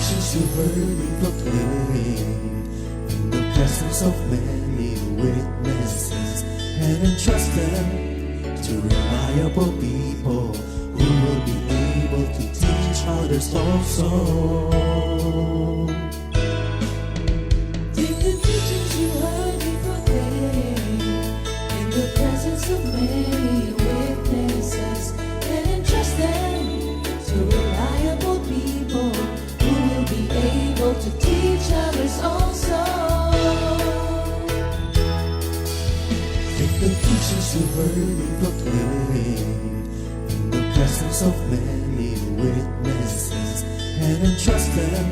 teachings you heard me proclaim in the presence of many witnesses, and entrust them to reliable people who will be able to teach others also. Take the teachings you heard me proclaim in the presence of many witnesses, and entrust them to reliable people who will be able to teach others also. Take the teachings you heard me proclaim in the presence of many witnesses, and entrust them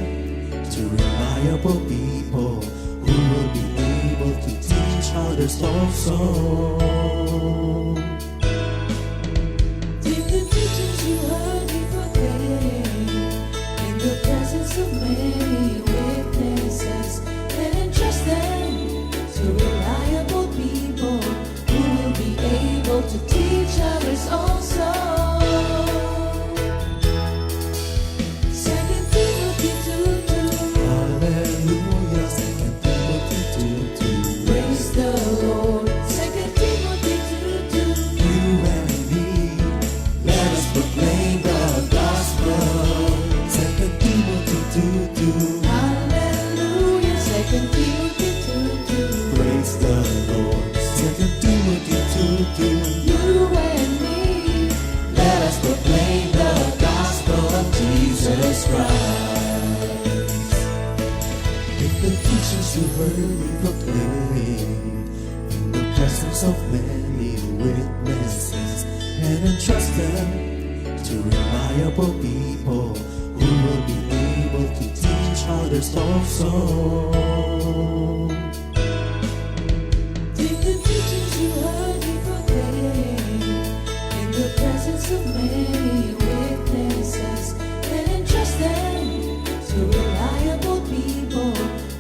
to reliable people who will be able to teach others also. Take the teachings you heard me proclaim in the presence of many witnesses, and entrust them to reliable people who will be able to teach others also. Second Timothy 2:2. Hallelujah, 2 Timothy 2:2. Praise the Lord. Second Timothy 2:2. You and me, let us proclaim the gospel. 2 Timothy 2:2. Hallelujah. Second Timothy 2:2. Praise the Lord. 2 Timothy 2:2. You and me, Let us proclaim the gospel of Jesus Christ. Take the teachings you heard me proclaim in the presence of many witnesses, and entrust them to reliable people who will be able to teach others also. take the teachings you heard me proclaim in the presence of many witnesses, and entrust them to reliable people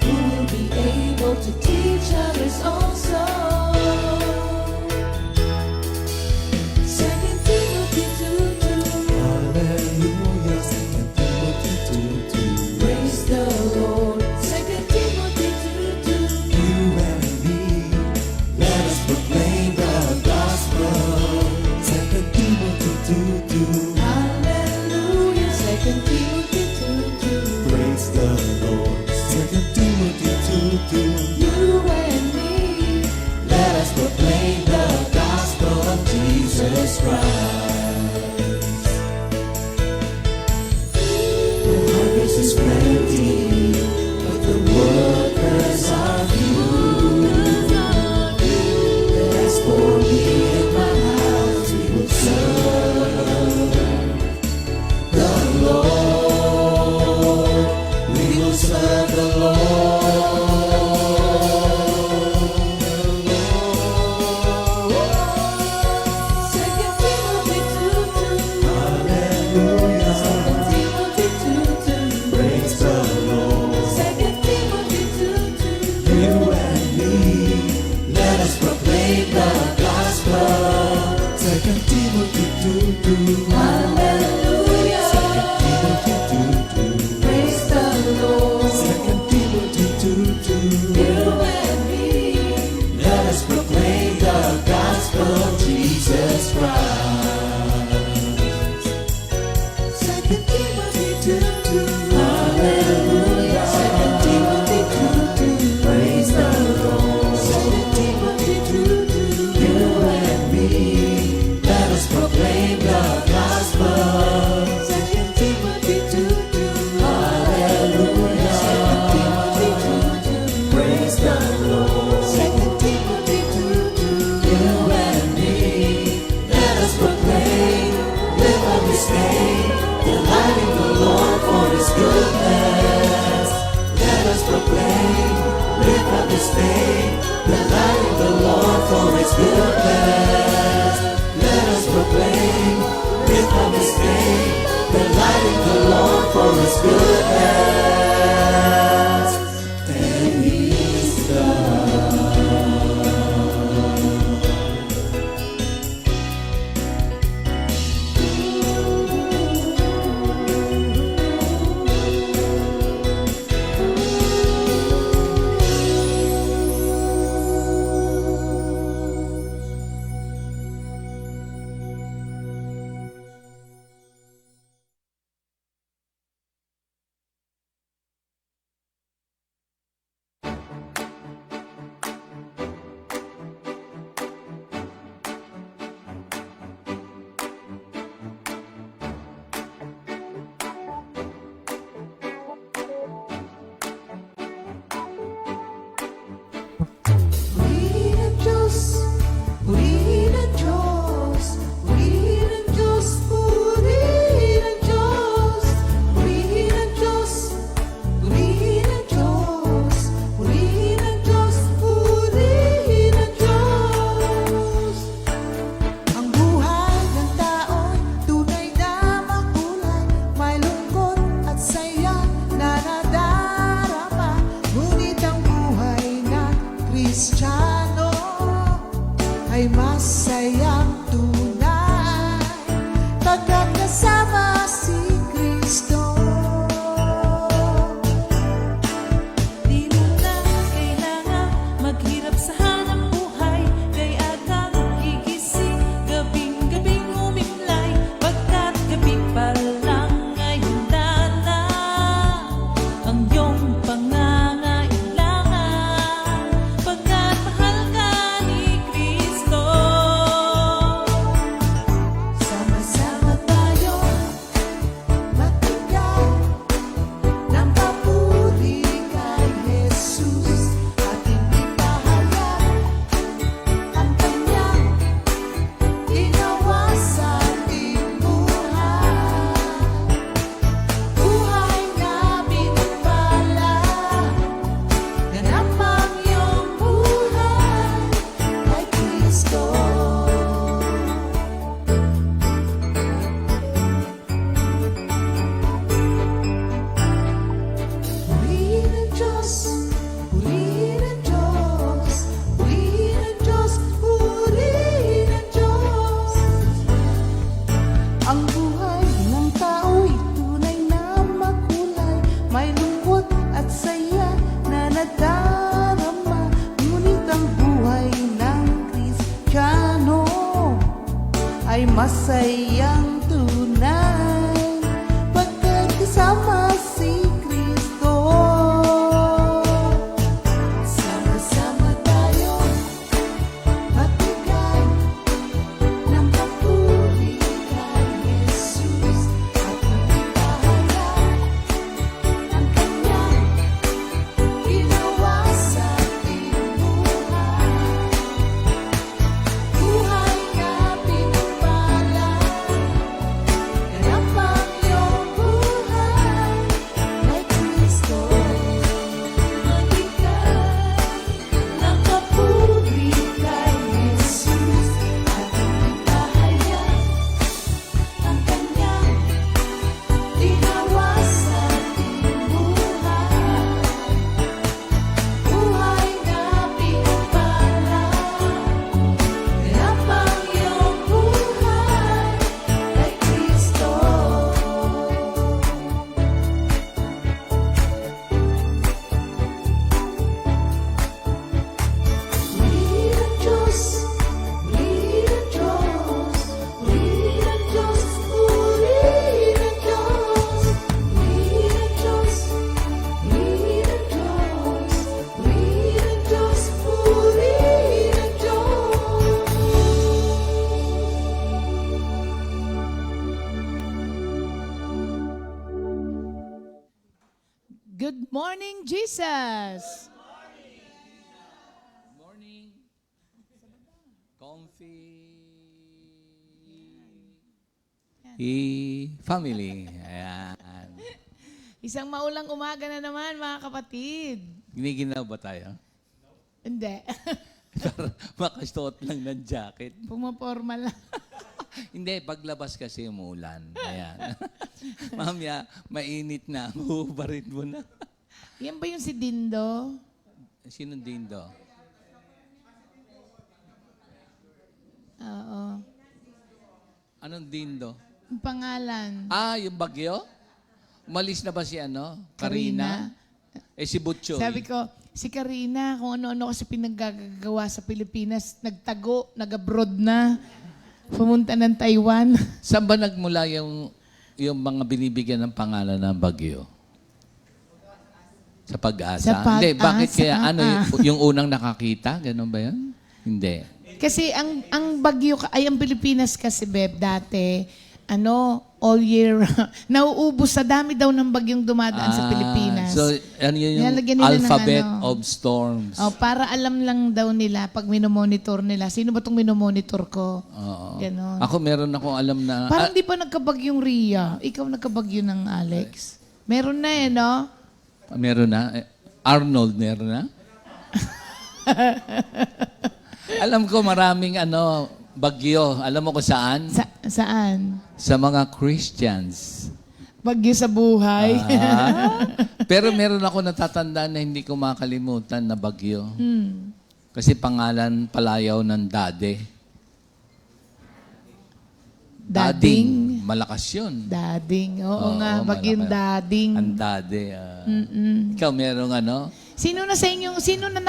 who will be able to teach others also. Second Timothy 2:2. Hallelujah, 2 Timothy 2:2. Praise the Lord. Second Timothy 2:2. You and me, let us proclaim the gospel. 2 Timothy 2:2. Hallelujah. Second Timothy 2:2. Praise the Lord. 2 Timothy 2:2. You and me, Let us proclaim the gospel of Jesus Christ. The harvest is plenty, but the workers are few. As for me and my house, we will serve the Lord. We will serve the Lord. Second Timothy 2:2. Hallelujah. Second Timothy 2:2. Praise the Lord. Second Timothy 2:2. You and me, let us proclaim the gospel. 2 Timothy 2:2. Hallelujah. 2 Timothy 2:2. Praise the Lord. 2 Timothy 2:2. You and me, Let us proclaim the gospel of Jesus Christ. 2 Timothy 2:2. Hallelujah. 2 Timothy 2:2. Praise the Lord. 2 Timothy 2:2. You and me, let us proclaim the gospel. 2 Timothy 2:2. Hallelujah. 2 Timothy 2:2. Praise the Lord. 2 Timothy 2:2. You and me, let us proclaim, live on this day, delighting the Lord for His masayang tunay pagkat kasama si Kristo. Sama-sama tayo magbigay ng papuri kay Jesus at magpahayag ang kanyang ginawa sa ating buhay. Buhay na pinagpala, ganap ang iyong buhay kay Kristo. Magbigay ng papuri kay Jesus at magpahayag ang kanyang ginawa sa ating buhay. Buhay na pinagpala, ganap ang iyong buhay kay Kristo. Purihin ang Diyos, purihin ang Diyos, purihin ang Diyos, purihin ang Diyos, purihin ang Diyos, purihin ang Diyos, purihin ang Diyos, purihin ang Good morning, Jesus! Morning. Comfy. Family. Ayan. Isang maulang umaga na naman, mga kapatid. Giniginaw ba tayo? Hindi. Para makasuot lang ng jacket. Pumaporma lang. Hindi, paglabas kasi umulan. Ayan. Mamaya, mainit na. Hubarin mo na. Yan ba yung si Dindo? Sinong Dindo? Oo. Anong Dindo? Yung pangalan. Ah, yung bagyo? Umalis na ba si Karina? Si Butchoy. Sabi ko, si Karina, kung ano-ano kasi pinaggagawa sa Pilipinas, nagtago, nag-abroad na, pumunta ng Taiwan. Saan ba nagmula yung mga binibigyan ng pangalan ng bagyo? Sa Pag-asa? Sa Pag-asa. Hindi, bakit kaya Ah. yung unang nakakita? Ganun ba yun? Hindi. Kasi ang bagyo, ay ang Pilipinas kasi, Beb, dati, all year, nauubos sa dami daw ng bagyong dumadaan sa Pilipinas. So, ano yun yung Nilalagyan nila ng alphabet ano. of storms? Oh, para alam lang daw nila pag minomonitor nila. Sino ba itong minomonitor ko? Oo. Ganon. Ako meron akong alam na... Parang di pa nagkabagyong Ria. Ikaw nagkabagyo ng Alex. Meron na no? Meron na? Arnold, meron na? Alam ko maraming bagyo. Alam mo kung saan? Saan? Sa mga Christians. Bagyo sa buhay. Pero meron ako natatandaan na hindi ko makalimutan na bagyo. Kasi pangalan palayaw ng Dade. Dading. Malakas yun. Dading. Oo Oo, nga, bagyong malaki. dading. Ang Dade. Ikaw merong Sino na sa inyo, sino na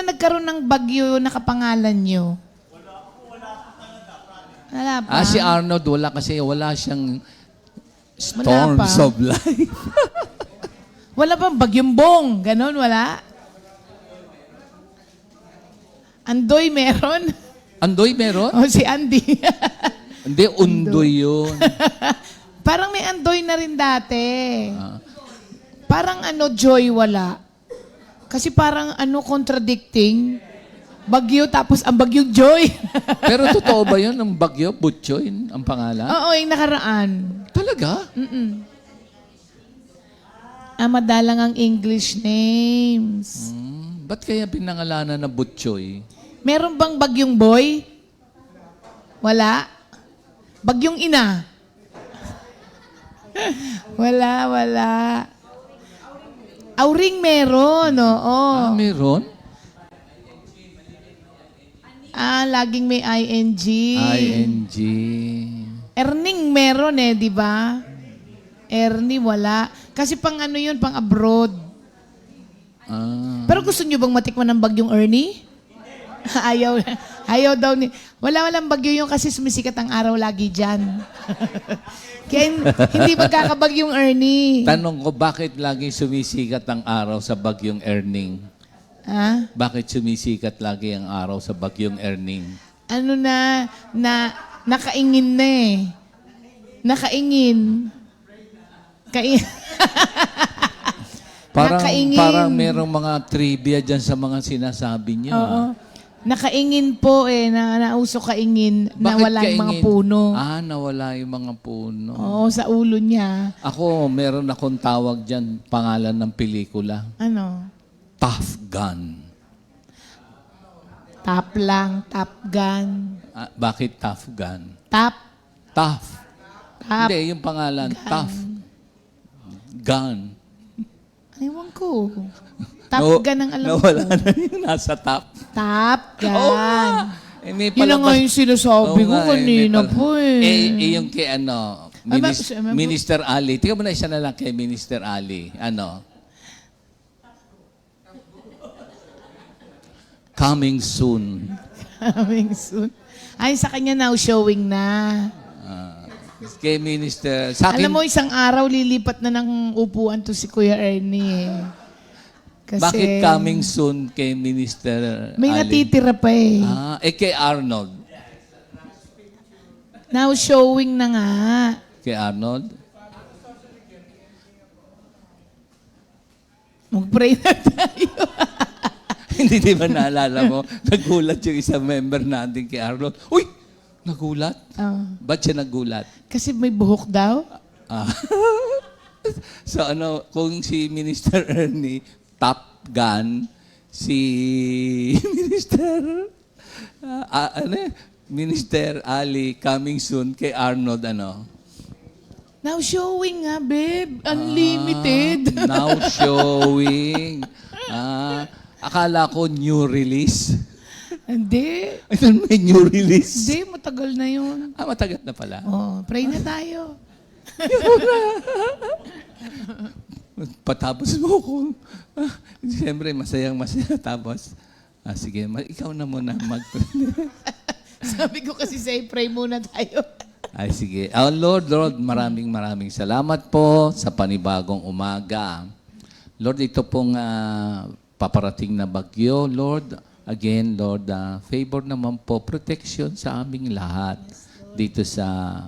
nagkaroon ng bagyo na kapangalan nyo? Wala pa. si Arnold, wala siyang Wala pa. storms of life. Wala bang bagyong bong? Ganon, wala? Andoy meron? Andoy meron? O si Andy. Hindi, undoy yun. Parang may Andoy na rin dati. Parang Joy wala. Kasi parang contradicting. Bagyo tapos ang bagyong Joy. Pero totoo ba yun? Ang bagyo, Butchoy, ang pangalan? Oo, yung nakaraan. Talaga? Madalang ang English names. Ba't kaya pinangalanan na Butchoy? Meron bang bagyong boy? Wala. Bagyong ina? Wala. Auring meron, oo. Meron? Laging may ing. ING. Earning meron di ba? Ernie, wala. Kasi pang yun, pang abroad. Pero gusto nyo bang matikman ng bagyong Ernie? Ayaw daw ni... Walang bagyo yung kasi sumisikat ang araw lagi dyan. Kaya hindi magkakabagyong Ernie. Tanong ko, bakit lagi sumisikat ang araw sa bagyong Erning? Ha? Bakit sumisikat lagi ang araw sa bagyong Erning? Ano nakaingin na eh. Nakaingin. Nakaingin. Parang merong mga trivia dyan sa mga sinasabi niyo. Oo. Nakaingin po eh, nauso kaingin, Bakit nawala yung mga kaingin? puno. Nawala yung mga puno. Oo, sa ulo niya. Ako, meron akong tawag dyan, pangalan ng pelikula. Ano? Tough Gun. Top lang, top gun. Bakit Tough Gun? Top, Tough. top. Hindi, yung pangalan, Tough Gun. Ewan ko. Top gun ang alam ko. Nawala na yung nasa top. Top gun. Oo nga. May Yun na nga yung sinasabi ko kanina po eh. Yung kay ano, Ay, Minister Ali. Tingnan mo na isa na lang kay Minister Ali. Ano? Coming soon. Coming soon. Ay, sa kanya now showing na. Kay Minister. Sa akin, Alam mo, isang araw lilipat na ng upuan to si Kuya Ernie eh. Kasi bakit coming soon kay Minister may Ali? natitira pa eh. Kay Arnold. Now showing na nga. Kay Arnold? Mag-pray na tayo. Hindi di ba naalala mo? Nagulat yung isang member natin kay Arnold. Uy! Nagulat? Ba't siya nagulat? Kasi may buhok daw. So kung si Minister Ernie, Top Gun, si Minister Ali, coming soon, kay Arnold, Now showing nga, babe. Unlimited. Now showing. Akala ko new release. Hindi. Ayun, may new release. Hindi, matagal na yun. Matagal na pala. Oh, pray na tayo. Patapos mo ko. Siyempre, masayang masaya. Tapos, sige, ikaw na muna Sabi ko kasi sa'yo, pray muna tayo. Ay, sige. Lord, maraming salamat po sa panibagong umaga. Lord, ito pong paparating na bagyo. Lord, again, Lord, favor naman po, protection sa aming lahat dito sa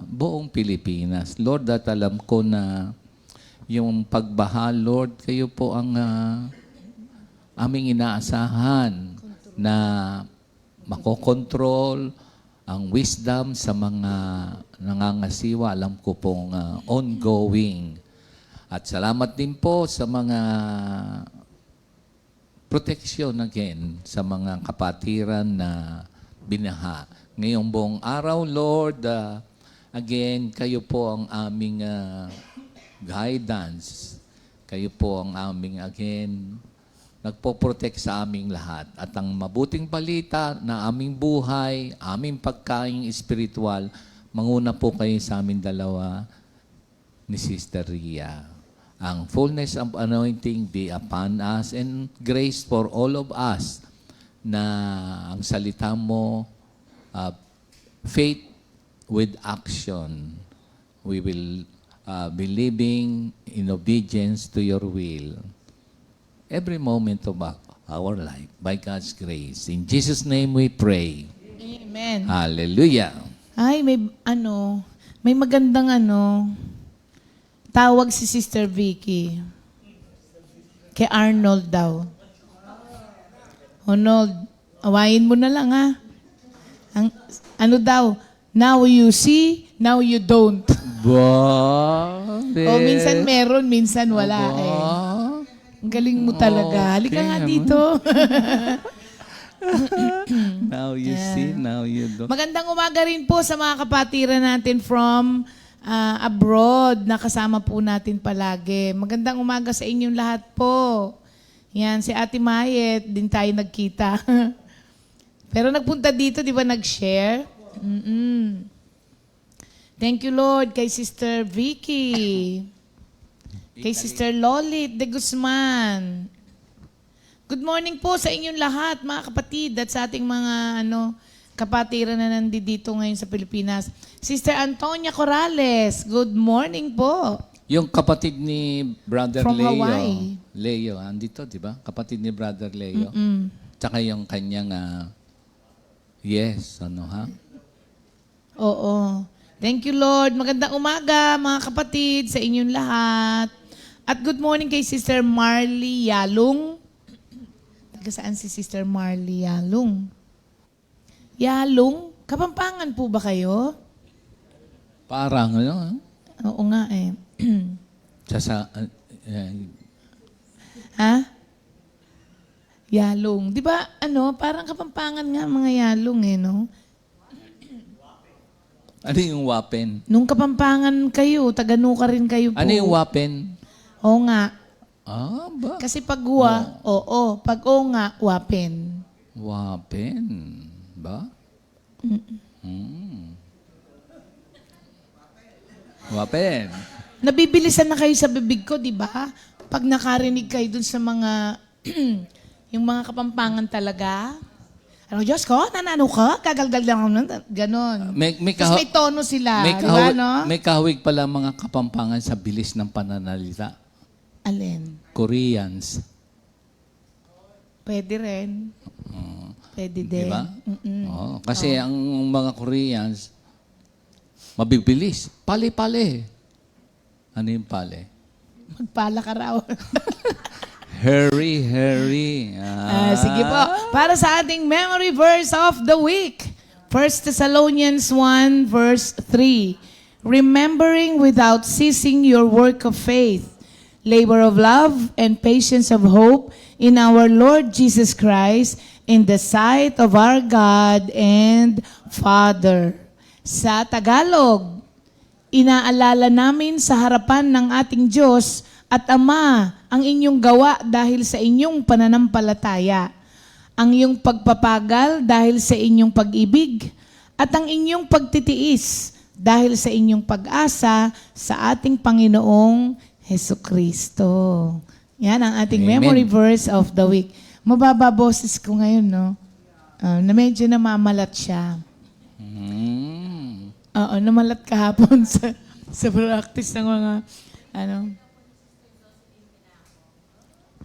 buong Pilipinas. Lord, at alam ko na yung pagbaha, Lord, kayo po ang aming inaasahan na makokontrol ang wisdom sa mga nangangasiwa. Alam ko pong ongoing. At salamat din po sa mga protection again sa mga kapatiran na binaha. Ngayong buong araw, Lord, again, kayo po ang aming guidance. Kayo po ang aming, again, nagpo-protect sa aming lahat. At ang mabuting balita na aming buhay, aming pagkain espiritual, manguna po kayo sa aming dalawa ni Sister Ria. Ang fullness of anointing be upon us and grace for all of us na ang salita mo, faith with action. We will be living in obedience to your will. Every moment of our life, by God's grace. In Jesus' name we pray. Amen. Hallelujah. Ay, may magandang tawag si Sister Vicky. Kay Arnold daw. Arnold, awayin mo na lang ha. Daw, now you see, now you don't. O minsan meron, minsan wala eh. Ang galing mo talaga. Halika nga dito. Now you see, now you don't. Magandang umaga rin po sa mga kapatiran natin from abroad na kasama po natin palagi. Magandang umaga sa inyong lahat po. Yan, si Ate Mayet, din tayo nagkita. Pero nagpunta dito, di ba nag-share? Thank you, Lord, kay Sister Vicky. Kay Sister Lolit de Guzman. Good morning po sa inyong lahat, mga kapatid, at sa ating mga kapatiran na nandito ngayon sa Pilipinas. Sister Antonia Corrales, good morning po. Yung kapatid ni Brother From Leo. Hawaii. Leo, andito, di ba? Kapatid ni Brother Leo. Tsaka yung kanyang, yes, ano ha? Oo. Thank you, Lord. Magandang umaga, mga kapatid, sa inyong lahat. At good morning kay Sister Marley Yalong. Taga saan si Sister Marley Yalong? Yalong? Kapampangan po ba kayo? Parang, ano, ha? Oo nga eh. Ha? Yalong. Di ba, parang kapampangan nga mga yalong eh, no? ano yung wapen? Nung kapampangan kayo, taganuka rin kayo po. Ano yung wapen? Oo nga. Ah, ba? Kasi pag oo. Pag oo nga, wapen. Wapen. Ba? Wapen. Nabibilisan na kayo sa bibig ko, di ba? Pag nakarinig kayo dun sa mga, yung mga kapampangan talaga. Ano, Diyos ko, nanano ka? Gagalgal lang ako nun. Ganon. Tapos may tono sila. May Di ba, no? May kahawig pala mga kapampangan sa bilis ng pananalita. Alin? Koreans. Pwede rin. Pwede din. Di ba? Oo, kasi ang mga Koreans, mabibilis. Pali-pali. Ano yung pali? Magpala ka raw. Hurry. Sige po. Para sa ating memory verse of the week. 1 Thessalonians 1 verse 3. Remembering without ceasing your work of faith, labor of love, and patience of hope in our Lord Jesus Christ in the sight of our God and Father. Sa Tagalog, inaalala namin sa harapan ng ating Diyos at Ama ang inyong gawa dahil sa inyong pananampalataya, ang iyong pagpapagal dahil sa inyong pag-ibig, at ang inyong pagtitiis dahil sa inyong pag-asa sa ating Panginoong Hesukristo. Yan ang ating Amen. memory verse of the week. Mababa boses ko ngayon, no? Na medyo namamalat siya. Oo, namalat kahapon sa practice ng mga,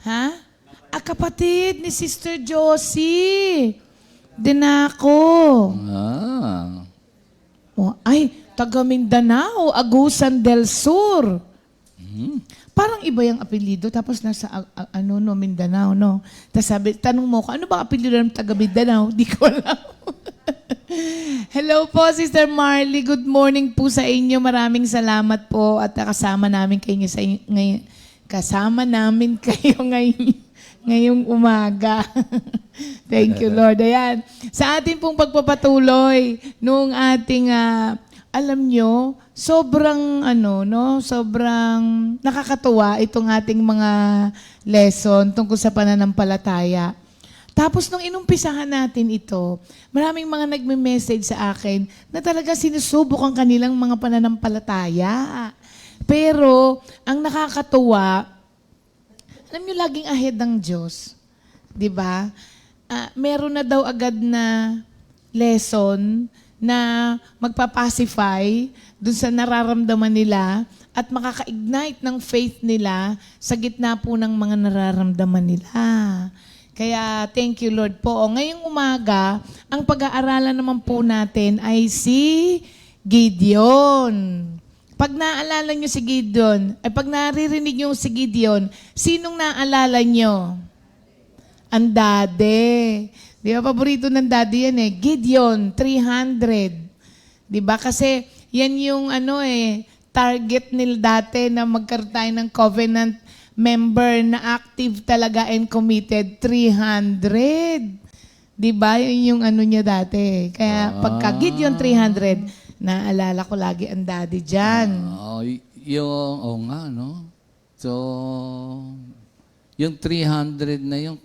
Ha? Kapatid ni Sister Josie. Dinako. Ay, taga Mindanao, Agusan del Sur. Parang iba yung apelyido, tapos nasa, Mindanao, no? Tapos sabi, tanong mo ko, ano ba apelyido ng taga Mindanao? Di ko alam. Hello po, Sister Marley. Good morning po sa inyo. Maraming salamat po at kasama namin kayo ngayon. Kasama namin kayo ngayong umaga. Thank you, Lord. Ayan. Sa ating pong pagpapatuloy nung ating alam nyo, sobrang sobrang nakakatuwa itong ating mga lesson tungkol sa pananampalataya. Tapos nung inumpisahan natin ito, maraming mga nagme-message sa akin na talaga sinusubok ang kanilang mga pananampalataya. Pero ang nakakatuwa, alam nyo, laging ahead ng Diyos. 'Di ba? Meron na daw agad na lesson na magpapacify dun sa nararamdaman nila at makaka-ignite ng faith nila sa gitna po ng mga nararamdaman nila. Kaya thank you, Lord po. Ngayong umaga, ang pag-aaralan naman po natin ay si Gideon. Pag naalala nyo si Gideon, pag naririnig nyo si Gideon, sinong naalala nyo? Ang daddy. Di ba, paborito ng daddy yan eh. Gideon, 300. Di ba? Kasi yan yung target nila dati na magkaroon tayo ng covenant member na active talaga and committed, 300. Di ba? Yun yung niya dati. Kaya pagka Gideon 300, naalala ko lagi ang daddy dyan. Nga, no? So, yung 300 na yung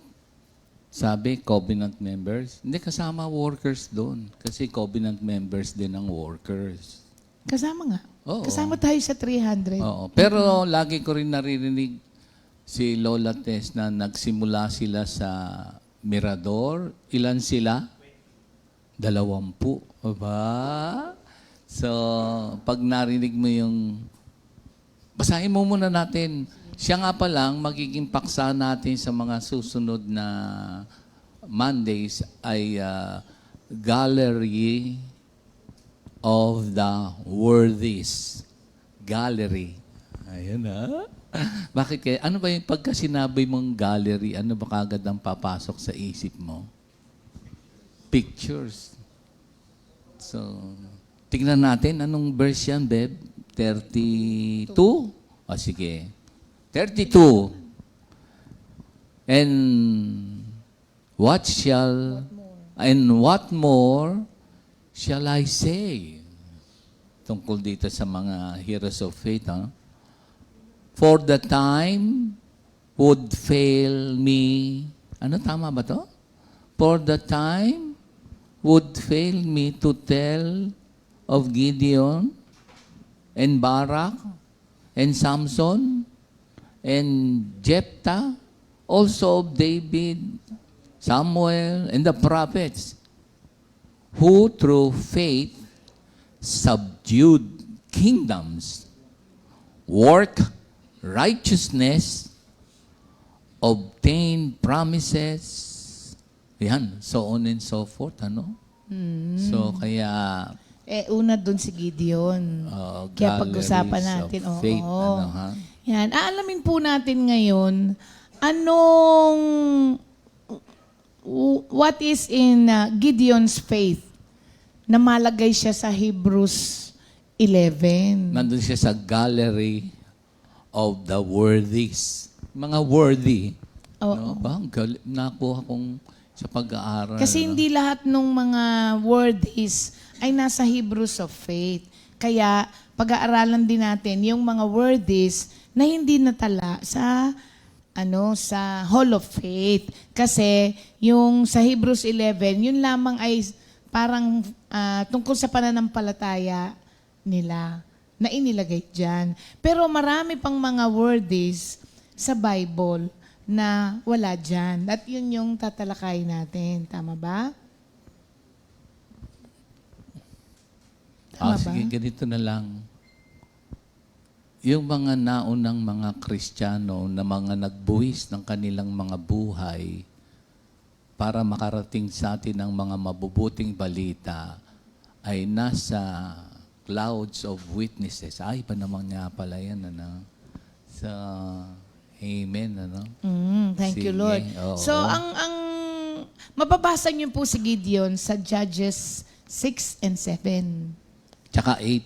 sabi, covenant members. Hindi kasama workers doon. Kasi covenant members din ang workers. Kasama nga. Oo. Kasama tayo sa 300. Oo. Pero lagi ko rin naririnig si Lola Tess na nagsimula sila sa Mirador. Ilan sila? 20. Aba? So, pag narinig mo yung... Basahin mo muna natin. Siya nga pa lang, magiging paksa natin sa mga susunod na Mondays ay Gallery of the Worthies. Gallery. Ayun ha. Bakit kaya? Ano ba yung pagka sinabi mong gallery, ano ba kagad ang papasok sa isip mo? Pictures. So, tingnan natin, anong verse yan, Beb? 32? O, sige. 32. And what more shall I say? Tungkol dito sa mga heroes of faith, ha? For the time would fail me. Ano, tama ba to? For the time would fail me to tell of Gideon and Barak and Samson and Jephthah, also of David, Samuel, and the prophets, who through faith subdued kingdoms, work righteousness, obtained promises, yan, so on and so forth, ano? So, kaya, Una dun si Gideon. Kaya pag-usapan galleries natin. of faith, Oo. ano, ha? Yan. Aalamin po natin ngayon, what is in Gideon's faith na malagay siya sa Hebrews 11. Nandun siya sa gallery of the worthies. Mga worthy. Oo. No? Nakuha kong sa pag-aaral. Kasi hindi lahat ng mga worthies ay nasa Hebrews of faith. Kaya pag-aaralan din natin yung mga worthies na hindi natala sa Hall of Faith. Kasi yung sa Hebrews 11, yun lamang ay parang tungkol sa pananampalataya nila na inilagay dyan. Pero marami pang mga worthies sa Bible na wala dyan. At yun yung tatalakay natin. Tama ba? Tama ba? Sige, ganito na lang. Yung mga naunang mga Kristiyano na mga nagbuwis ng kanilang mga buhay para makarating sa atin ang mga mabubuting balita ay nasa clouds of witnesses. Ay, pa naman nga pala yan, ano? So, amen, ano? Thank you, Sige, Lord. oo. So, ang mababasa niyo po si Gideon sa Judges 6 and 7. Tsaka 8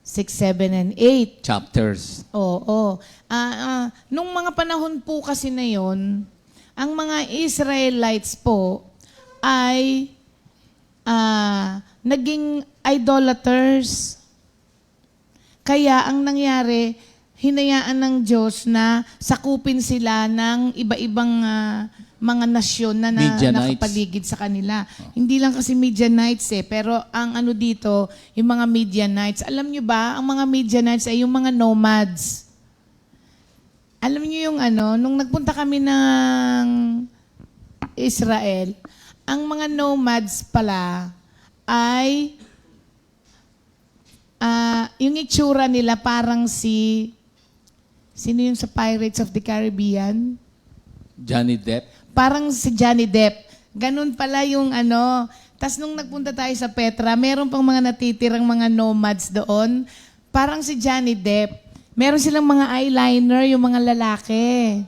6, 7, and 8. chapters. Oo. Nung mga panahon po kasi na yon, ang mga Israelites po ay naging idolaters. Kaya ang nangyari, hinayaan ng Diyos na sakupin sila ng iba-ibang mga nasyon na Midianites. nakapaligid sa kanila. Hindi lang kasi Midianites pero ang ano dito, yung mga Midianites. Alam nyo ba, ang mga Midianites ay yung mga nomads. Alam nyo yung nung nagpunta kami ng Israel, ang mga nomads pala ay yung itsura nila parang sino yung sa Pirates of the Caribbean? Johnny Depp. Parang si Johnny Depp. Ganun pala yung Tas nung nagpunta tayo sa Petra, meron pang mga natitirang mga nomads doon. Parang si Johnny Depp. Meron silang mga eyeliner, yung mga lalaki.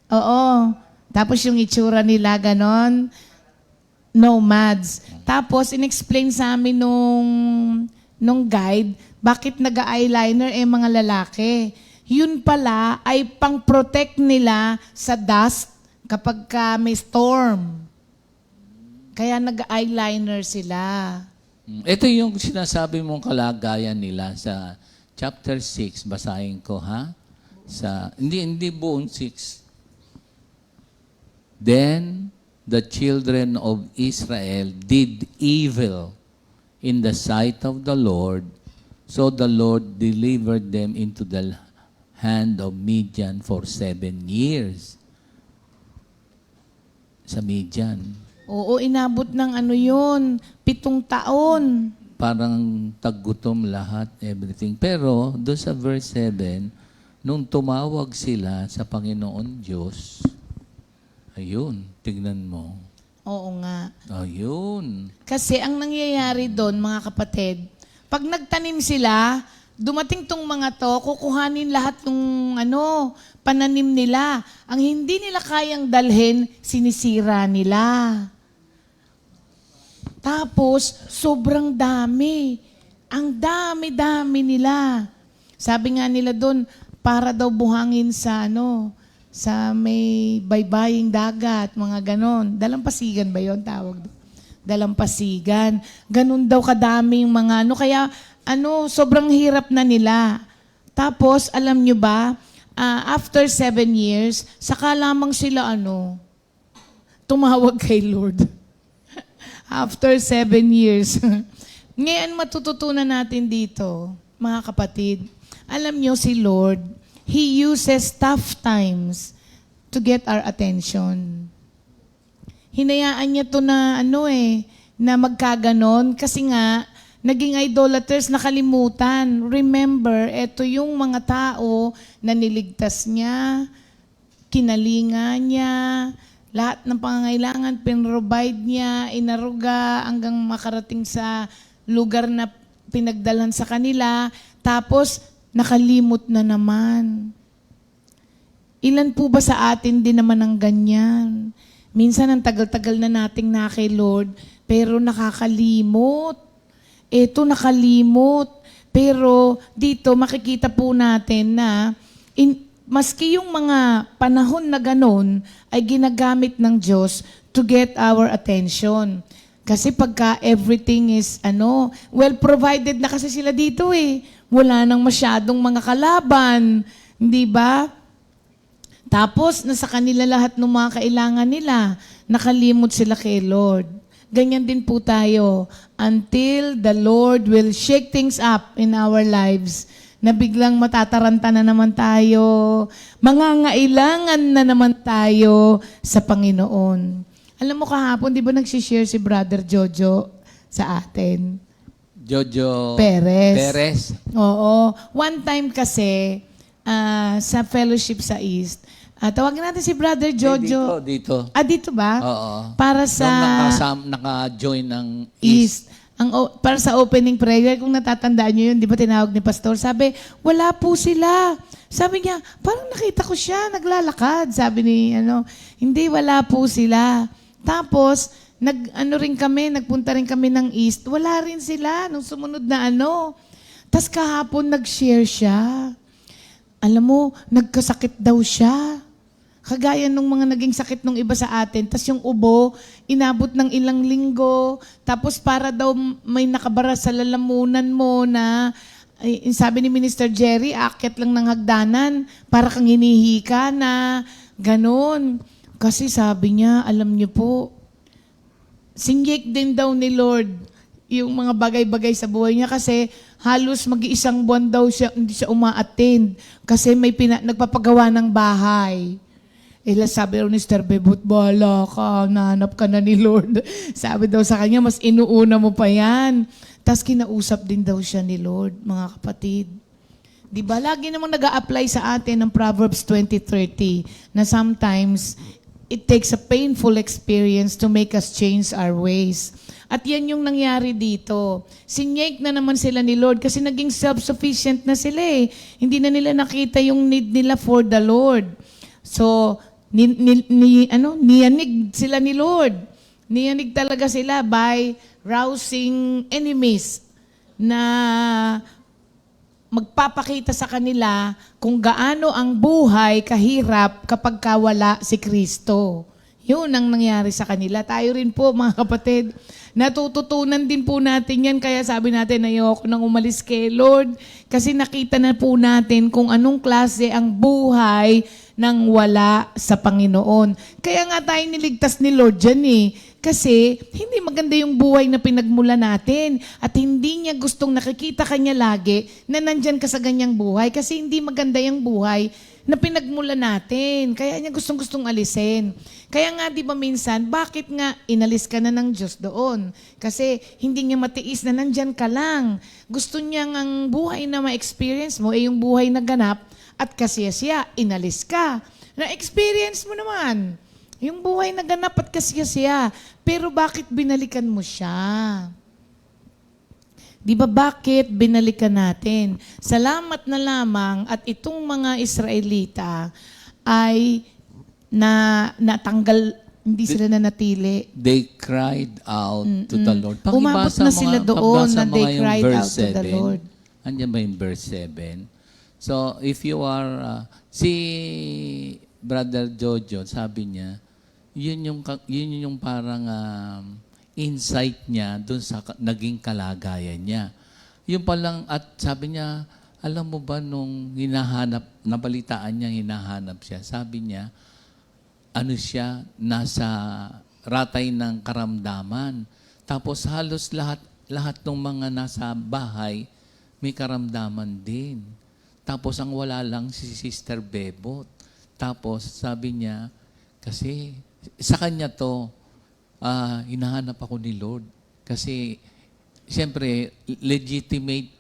Oo. Tapos yung itsura nila, ganon. Nomads. Tapos, in-explain sa amin nung guide, bakit nag-eyeliner mga lalaki. Yun pala ay pang-protect nila sa dust kapag may storm. Kaya nag-eyeliner sila. Ito yung sinasabi mong kalagayan nila sa chapter 6. Basahin ko, ha? Hindi buong 6. Then the children of Israel did evil in the sight of the Lord, so the Lord delivered them into the hand of Midian for 7 years. Sa Midian. Oo, inabot ng ano yun, 7 taon. Parang taggutom lahat, everything. Pero doon sa verse 7, nung tumawag sila sa Panginoon Diyos, ayun, tignan mo. Oo nga. Ayun. Kasi ang nangyayari doon, mga kapatid, pag nagtanim sila, dumating tong mga to, kukuhanin lahat ng pananim nila. Ang hindi nila kayang dalhin, sinisira nila. Tapos, sobrang dami. Ang dami-dami nila. Sabi nga nila doon, para daw buhangin sa sa may baybaying dagat, mga ganon. Dalampasigan ba yon tawag doon? Dalampasigan. Ganon daw kadaming mga kaya sobrang hirap na nila. Tapos, alam nyo ba, after 7 years, saka lamang sila tumawag kay Lord. After 7 years. Ngayon, matututunan natin dito, mga kapatid, alam nyo si Lord, He uses tough times to get our attention. Hinayaan niya to na na magkaganon kasi nga, naging idolaters, nakalimutan. Remember, eto yung mga tao na niligtas niya, kinalinga niya, lahat ng pangangailangan, pinrovide niya, inaruga hanggang makarating sa lugar na pinagdalhan sa kanila. Tapos, nakalimot na naman. Ilan po ba sa atin din naman ang ganyan? Minsan, ang tagal-tagal na nating na kay Lord, pero nakakalimot. Eto, nakalimot. Pero dito, makikita po natin na maski yung mga panahon na ganon ay ginagamit ng Diyos to get our attention. Kasi pagka everything is well provided na kasi sila dito Wala nang masyadong mga kalaban, hindi ba? Tapos nasa kanila lahat ng mga kailangan nila, nakalimot sila kay Lord. Ganyan din po tayo until the Lord will shake things up in our lives na biglang matataranta na naman tayo, mangangailangan na naman tayo sa Panginoon. Alam mo kahapon, di ba nagsishare si Brother Jojo sa atin? Jojo Perez. Oo. One time kasi, sa fellowship sa East, tawagin natin si Brother Jojo. Dito. Dito ba? Oo. Para sa naka-join ng East. Para sa opening prayer, kung natatandaan nyo yun, di ba tinawag ni Pastor, sabi, wala po sila. Sabi niya, parang nakita ko siya, naglalakad. Sabi ni, hindi, wala po sila. Tapos, nagpunta rin kami ng East, wala rin sila nung sumunod na Tapos kahapon, nag-share siya. Alam mo, nagkasakit daw siya. Kagaya nung mga naging sakit nung iba sa atin. Tapos yung ubo, inabot ng ilang linggo. Tapos para daw may nakabara sa lalamunan mo na, sabi ni Minister Jerry, aakyat lang ng hagdanan para kang hinihika na ganon. Kasi sabi niya, alam niyo po, sinjik din daw ni Lord yung mga bagay-bagay sa buhay niya kasi halos mag-iisang buwan daw siya, hindi siya uma-attend kasi may nagpapagawa ng bahay. Sabi daw ni Sister Bebot, bahala ka, nahanap ka na ni Lord. Sabi daw sa kanya, mas inuuna mo pa yan. Tapos kinausap din daw siya ni Lord, mga kapatid. Di ba, lagi namang nag-a-apply sa atin ng Proverbs 20:30 na sometimes it takes a painful experience to make us change our ways. At yan yung nangyari dito. Sinyake na naman sila ni Lord kasi naging self-sufficient na sila Hindi na nila nakita yung need nila for the Lord. So, niyanig sila ni Lord. Niyanig talaga sila by rousing enemies na magpapakita sa kanila kung gaano ang buhay kahirap kapag wala si Kristo. Yun ang nangyari sa kanila. Tayo rin po, mga kapatid, natututunan din po natin yan. Kaya sabi natin, ayoko nang umalis kay Lord kasi nakita na po natin kung anong klase ang buhay nang wala sa Panginoon. Kaya nga tayo niligtas ni Lord dyan Kasi hindi maganda yung buhay na pinagmula natin at hindi niya gustong nakikita kanya lagi na nandyan ka sa ganyang buhay kasi hindi maganda yung buhay na pinagmula natin. Kaya niya gustong-gustong alisin. Kaya nga, di ba minsan, bakit nga inalis ka na ng Diyos doon? Kasi hindi niya matiis na nandyan ka lang. Gusto niya ang buhay na ma-experience mo, yung buhay na ganap at kasiyasiya, inalis ka. Na-experience mo naman. Yung buhay na ganap at kasiyasiya. Pero bakit binalikan mo siya? Di ba bakit binalikan natin? Salamat na lamang at itong mga Israelita ay natanggal, hindi sila nanatili. They cried out to the Lord. Umabot na sila doon na they cried out to the Lord. Andiyan ba yung verse 7? So, if you are, si Brother Jojo, sabi niya, yun yung parang insight niya doon sa naging kalagayan niya. Yung palang, at sabi niya, alam mo ba nung nabalitaan niya, hinahanap siya, sabi niya, ano siya, nasa ratay ng karamdaman. Tapos halos lahat ng mga nasa bahay, may karamdaman din. Tapos ang wala lang si Sister Bebot. Tapos sabi niya, kasi sa kanya to, hinahanap ako ni Lord. Kasi, siyempre, legitimate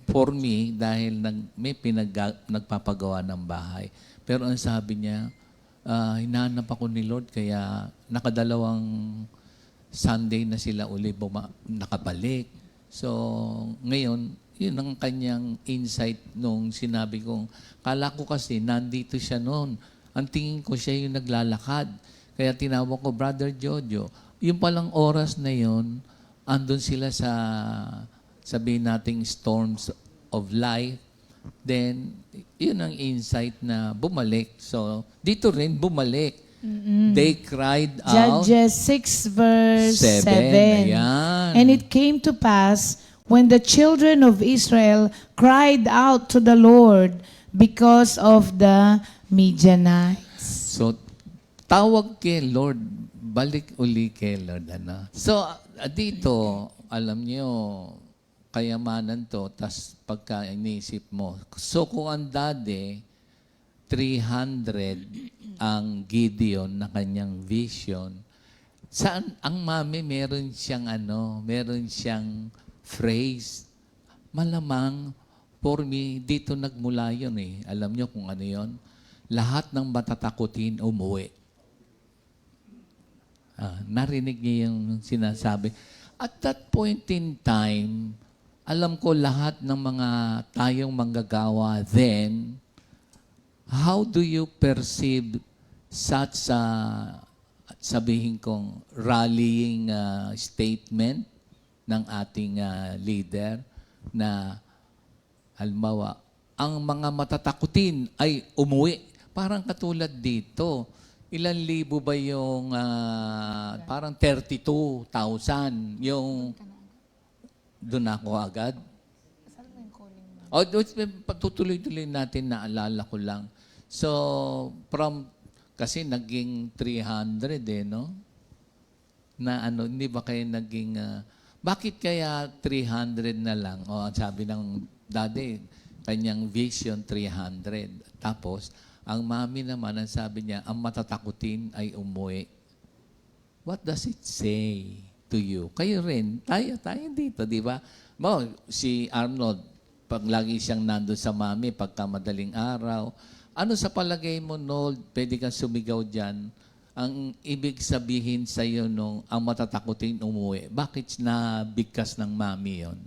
for me dahil may nagpapagawa ng bahay. Pero ang sabi niya, hinahanap ako ni Lord kaya nakadalawang Sunday na sila uli nakabalik. So, ngayon, yun ang kanyang insight nung sinabi kong, kala ko kasi nandito siya noon. Ang tingin ko siya yung naglalakad. Kaya tinawag ko, Brother Jojo, yung palang oras na yun, andun sila sa, sabihin nating storms of life. Then, yun ang insight na bumalik. So, dito rin bumalik. They cried out. Judges 6 verse 7. Ayan. And it came to pass when the children of Israel cried out to the Lord because of the Midianites. So, tawag kay Lord, balik uli kay Lord. So, dito, alam niyo, kayamanan to, tas pagka inisip mo. So, kung ang dati, 300 ang Gideon na kanyang vision, saan ang mami meron siyang phrase. Malamang, for me, dito nagmula yun eh. Alam niyo kung ano yun? Lahat ng matatakutin, umuwi. Narinig niya yung sinasabi. At that point in time, alam ko lahat ng mga tayong manggagawa then, how do you perceive such sabihin kong rallying statement ng ating leader na halimbawa, ang mga matatakutin ay umuwi. Parang katulad dito. Ilan libo ba yung parang 32,000 yung doon ako agad? O, patutuloy-tuloy natin, naalala ko lang. So, kasi naging 300 no? Na hindi ba kayo naging, bakit kaya 300 na lang? O, sabi ng daddy, kanyang vision 300. Tapos, ang mami naman, ang sabi niya, ang matatakutin ay umuwi. What does it say to you? Kayo rin, tayo dito, di ba? Si Arnold, pag lagi siyang nandun sa mami, pagka madaling araw, ano sa palagay mo, Nold, pwede kang sumigaw dyan, ang ibig sabihin sa iyo nung ang matatakutin umuwi, bakit na bigkas ng mami yon?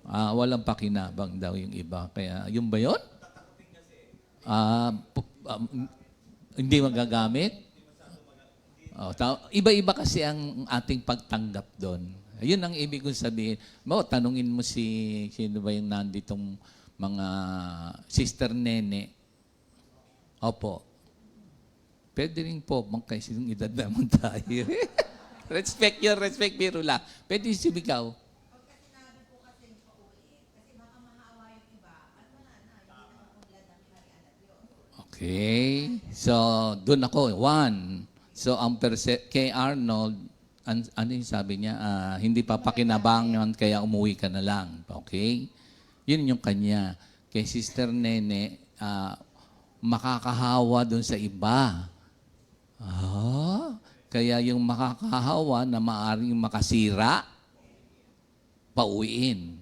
Walang pakinabang daw yung iba. Kaya, yung ba yun? Hindi magagamit? Iba-iba kasi ang ating pagtanggap doon. Yun ang ibig kong sabihin. Tanungin mo sino ba yung nanditong mga Sister Nene. Opo. Pwede rin po, magkaisinong edad naman tayo. Respect biro lang. Pwede sumigaw. Okay. So, doon ako. 1. So, ang kay Arnold, ano yung sabi niya? Hindi pa pakinabangan kaya umuwi ka na lang. Okay? Yun yung kanya. Kay Sister Nene, makakahawa doon sa iba. Kaya yung makakahawa na maaring makasira, pauwiin.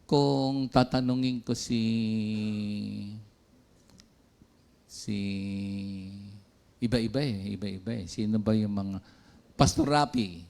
Kung tatanungin ko si iba-iba eh. Sino ba yung mga Pastor Rapi?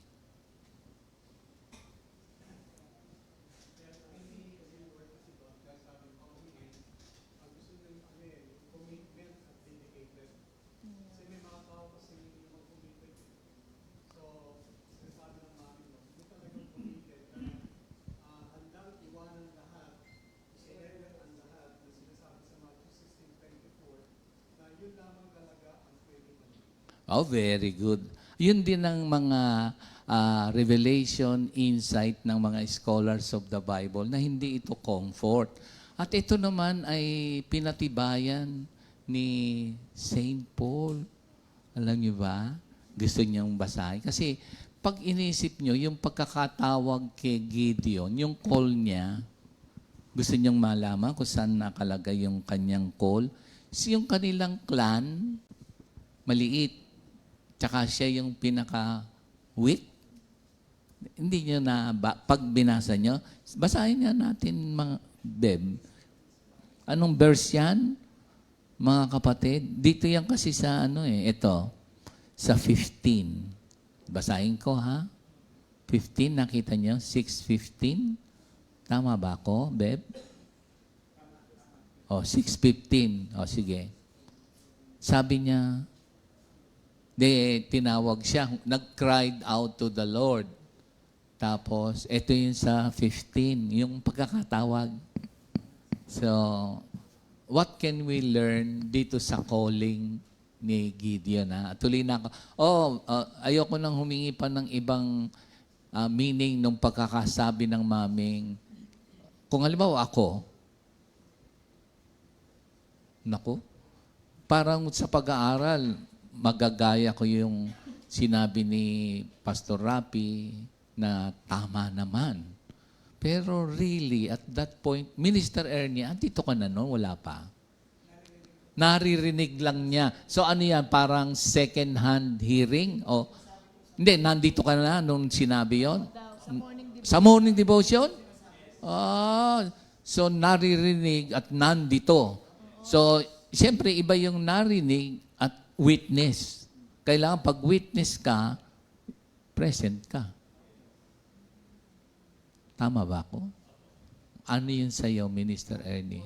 Oh, very good. Yun din ang mga revelation, insight ng mga scholars of the Bible na hindi ito comfort. At ito naman ay pinatibayan ni Saint Paul. Alam niyo ba? Gusto niyang basahin. Kasi pag inisip niyo, yung pagkakatawag kay Gideon, yung call niya, gusto niyang malaman kung saan nakalagay yung kanyang call. Yung kanilang clan, maliit. Tsaka siya yung pinaka-weak. Hindi nyo na, pag binasa nyo, basahin nga natin mga Beb. Anong verse yan? Mga kapatid, dito yan kasi sa ito, sa 15. Basahin ko ha. 15, nakita nyo? 6:15. Tama ba ako, Beb? 6:15. Sige. Sabi niya, tinawag siya, nag-cried out to the Lord. Tapos, ito yung sa 15, yung pagkakatawag. So, what can we learn dito sa calling ni Gideon? Tuloy na ako. Ayoko nang humingi pa ng ibang meaning ng pagkakasabi ng maming. Kung halimbawa ako, parang sa pag-aaral, magagaya ko yung sinabi ni Pastor Rapi na tama naman. Pero really, at that point, Minister Ernie, andito ka na noon? Wala pa. Naririnig lang niya. So ano yan? Parang second-hand hearing? Hindi, nandito ka na nung sinabi yon. Sa morning devotion? So naririnig at nandito. So, siyempre, iba yung narinig at witness. Kailangan pag witness ka, present ka. Tama ba ako? Ano yun sa'yo, Minister Ernie?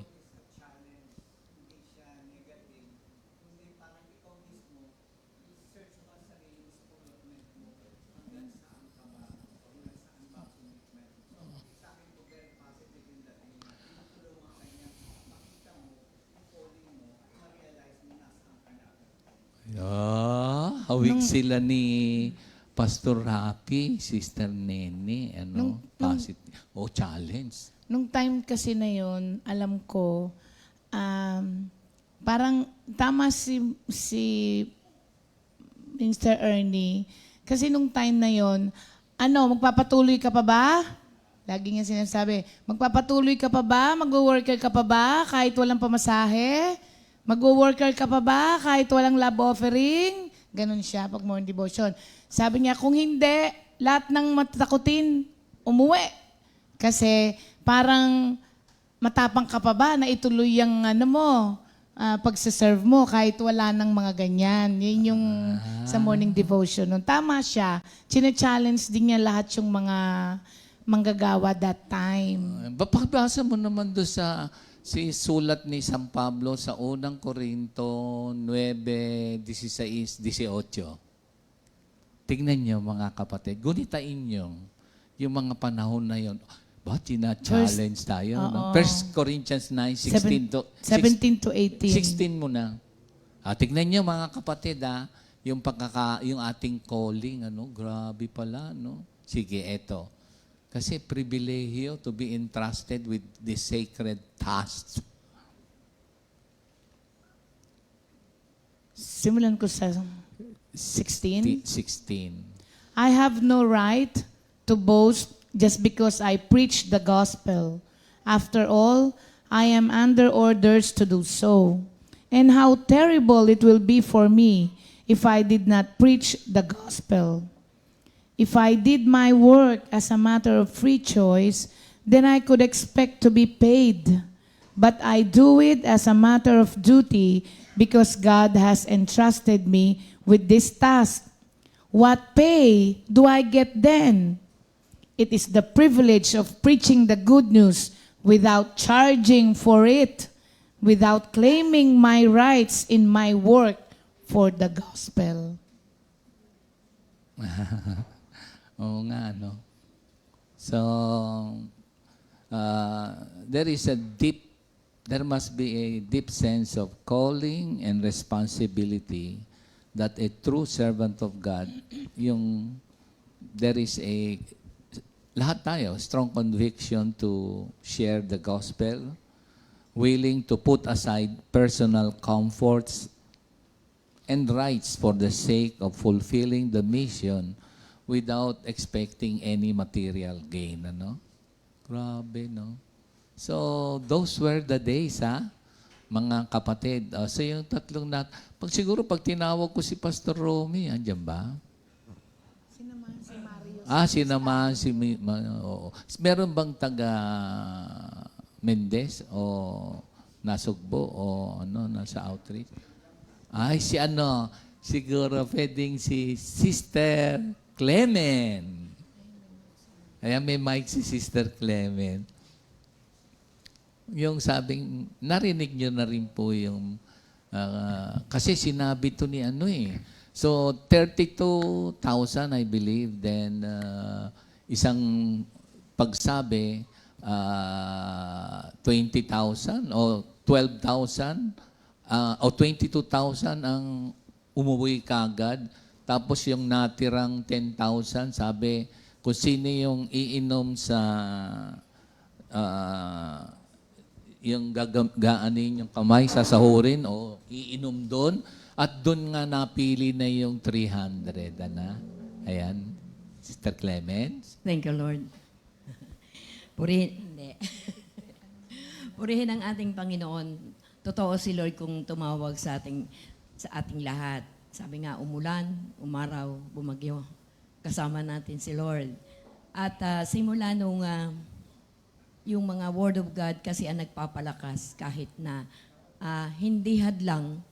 Hawig sila ni Pastor Rapi, Sister Nene, positive. Challenge. Nung time kasi na yon, alam ko, parang tama si Mr. Ernie. Kasi nung time na yon, magpapatuloy ka pa ba? Lagi niya sinasabi, magpapatuloy ka pa ba? Mag-worker ka pa ba? Kahit walang pamasahe? Mag-worker ka pa ba? Kahit walang love offering? Ganon siya pag morning devotion. Sabi niya, kung hindi, lahat ng matatakutin, umuwi. Kasi parang matapang ka pa ba na ituloy yung pagsaserve mo kahit wala ng mga ganyan. Yun yung sa morning devotion. Nung tama siya, chine-challenge din niya lahat yung mga manggagawa that time. Pakibasa mo naman doon sa sulat ni San Pablo sa unang Korinto 9:16-18. Tignan niyo mga kapatid, gunitain niyo yung mga panahon na yon. Bakit na-challenge tayo? No? 1 Corinthians 9:17 to 18. 16 mo na. Tignan niyo mga kapatid, yung yung ating calling, grabe pala, no? Sige, eto. Kasi pribilehyo to be entrusted with the sacred task. Simulan ko sa 16. 16. I have no right to boast just because I preach the gospel. After all, I am under orders to do so. And how terrible it will be for me if I did not preach the gospel. If I did my work as a matter of free choice, then I could expect to be paid. But I do it as a matter of duty because God has entrusted me with this task. What pay do I get then? It is the privilege of preaching the good news without charging for it, without claiming my rights in my work for the gospel. Oo nga, no? So, there must be a deep sense of calling and responsibility that a true servant of God, lahat tayo, strong conviction to share the gospel, willing to put aside personal comforts and rights for the sake of fulfilling the mission without expecting any material gain, ano? Grabe, no? So, those were the days, mga kapatid. So, yung tatlong siguro pag tinawag ko si Pastor Romy, andyan ba? Sinamahan si Mario. Sinamahan si oo. Meron bang taga Mendez o Nasugbo o nasa outreach? Siguro pwedeng si Sister Clement. Kaya may mic si Sister Clement. Yung sabing, narinig nyo na rin po yung, kasi sinabi to ni So, 32,000 I believe. Then, isang pagsabi, 20,000 o 12,000 o 22,000 ang umuwi kagad. Tapos yung natirang 10,000, sabi, kung sino yung iinom sa yung gaanin yung kamay, sasahurin o iinom doon. At doon nga napili na yung 300. Ayan. Sister Clemens. Thank you, Lord. Hindi. Purihin ang ating Panginoon. Totoo si Lord kung tumawag sa ating lahat. Sabi nga, umulan, umaraw, bumagyo. Kasama natin si Lord. At simula nung yung mga Word of God kasi ang nagpapalakas kahit na hindi hadlang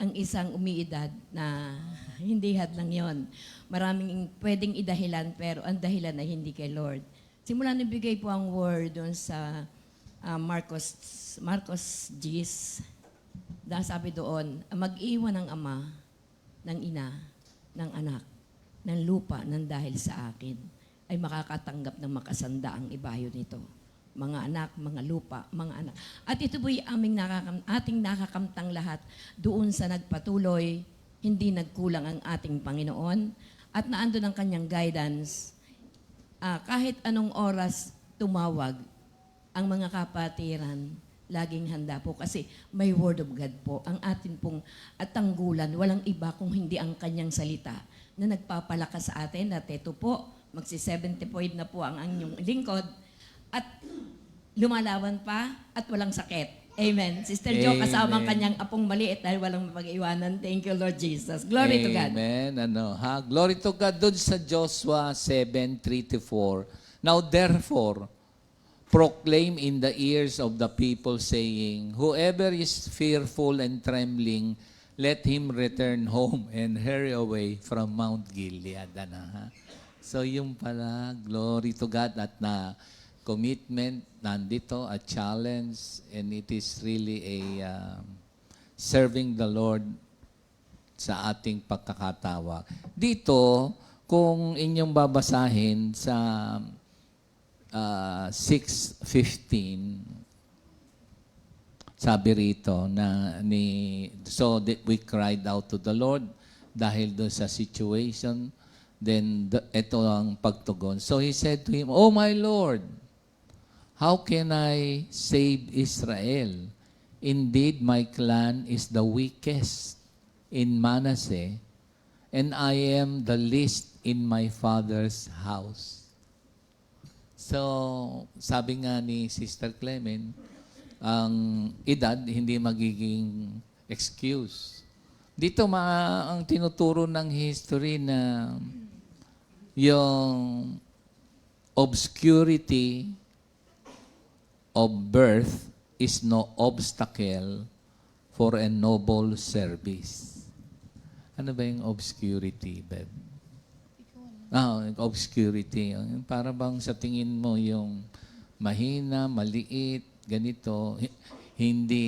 ang isang umiidad na hindi hadlang yon. Maraming pwedeng idahilan pero ang dahilan ay hindi kay Lord. Simula nabigay po ang word doon sa Marcos Gis. Dahil sabi doon, mag-iwan ng ama, ng ina, ng anak, ng lupa ng dahil sa akin ay makakatanggap ng makasanda ang ibayo nito. Mga anak, mga lupa, mga anak. At ito po'y ating nakakamtang lahat doon sa nagpatuloy, hindi nagkulang ang ating Panginoon at naandun ang kanyang guidance. Kahit anong oras tumawag, ang mga kapatiran, laging handa po kasi may Word of God po. Ang atin pong tanggulan, walang iba kung hindi ang kanyang salita na nagpapalakas sa atin at ito po, magsi-70 na po ang inyong lingkod at lumalaban pa at walang sakit. Amen. Sister Jo, kasama ang kanyang apong maliit dahil walang mapag-iwanan. Thank you, Lord Jesus. Glory to God. Amen. Glory to God. Doon sa Joshua 7:3-4. Now therefore, proclaim in the ears of the people, saying, whoever is fearful and trembling, let him return home and hurry away from Mount Gilead. So yung pala, glory to God at commitment nandito, a challenge, and it is really a serving the Lord sa ating pagkakatawa. Dito, kung inyong babasahin sa 6:15, sabi rito so that we cried out to the Lord dahil doon sa situation, then ito ang pagtugon. So he said to him, "Oh my Lord, how can I save Israel? Indeed, my clan is the weakest in Manasseh, and I am the least in my father's house." So, sabi nga ni Sister Clement, ang edad hindi magiging excuse. Dito ang tinuturo ng history na yung obscurity of birth is no obstacle for a noble service. Ano ba yung obscurity, Beb? Obscurity. Para bang sa tingin mo yung mahina, maliit, ganito, hindi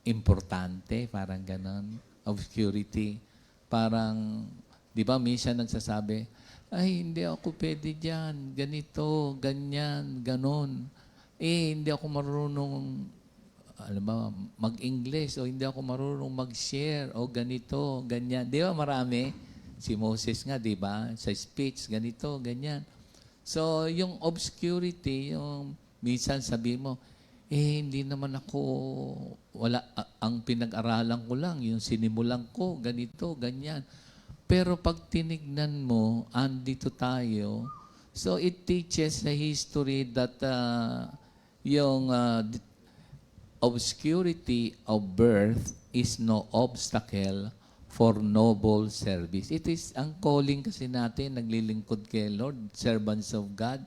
importante, parang ganon. Obscurity. Parang, di ba, minsan nagsasabi, ay, hindi ako pwede dyan, ganito, ganyan, ganon. Hindi ako marunong, alam ba, mag-English, o hindi ako marunong mag-share, o ganito, ganyan. Di ba, marami? Si Moses nga, di ba, sa speech, ganito, ganyan. So, yung obscurity, yung minsan sabi mo, hindi naman ako, ang pinag-aralan ko lang, yung sinimulan ko, ganito, ganyan. Pero pag tinignan mo, andito tayo, so it teaches the history that yung obscurity of birth is no obstacle for noble service. It is, ang calling kasi natin, naglilingkod kay Lord, servants of God,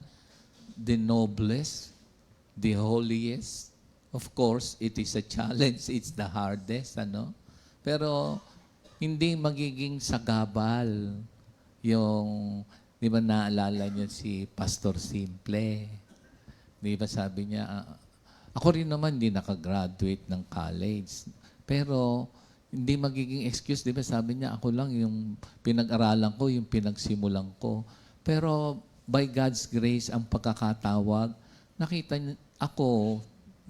the noblest, the holiest. Of course, it is a challenge. It's the hardest, ano? Pero, hindi magiging sagabal yung, di ba naalala niyo si Pastor Simple? Di ba sabi niya, ako rin naman hindi nakagraduate ng college. Pero, hindi magiging excuse, di ba sabi niya, ako lang yung pinag-aralan ko, yung pinagsimulan ko. Pero, by God's grace, ang pagkakatawag, nakita niya, ako,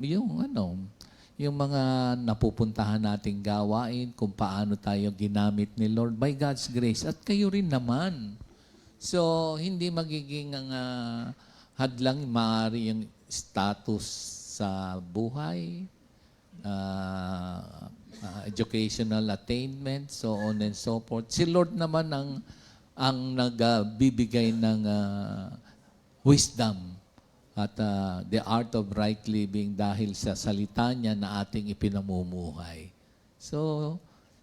yung mga napupuntahan nating gawain, kung paano tayo ginamit ni Lord by God's grace. At kayo rin naman. So, hindi magiging hadlang, maaari yung status sa buhay, educational attainment, so on and so forth. Si Lord naman ang nagbibigay ng wisdom at the art of right living dahil sa salita niya na ating ipinamumuhay. So,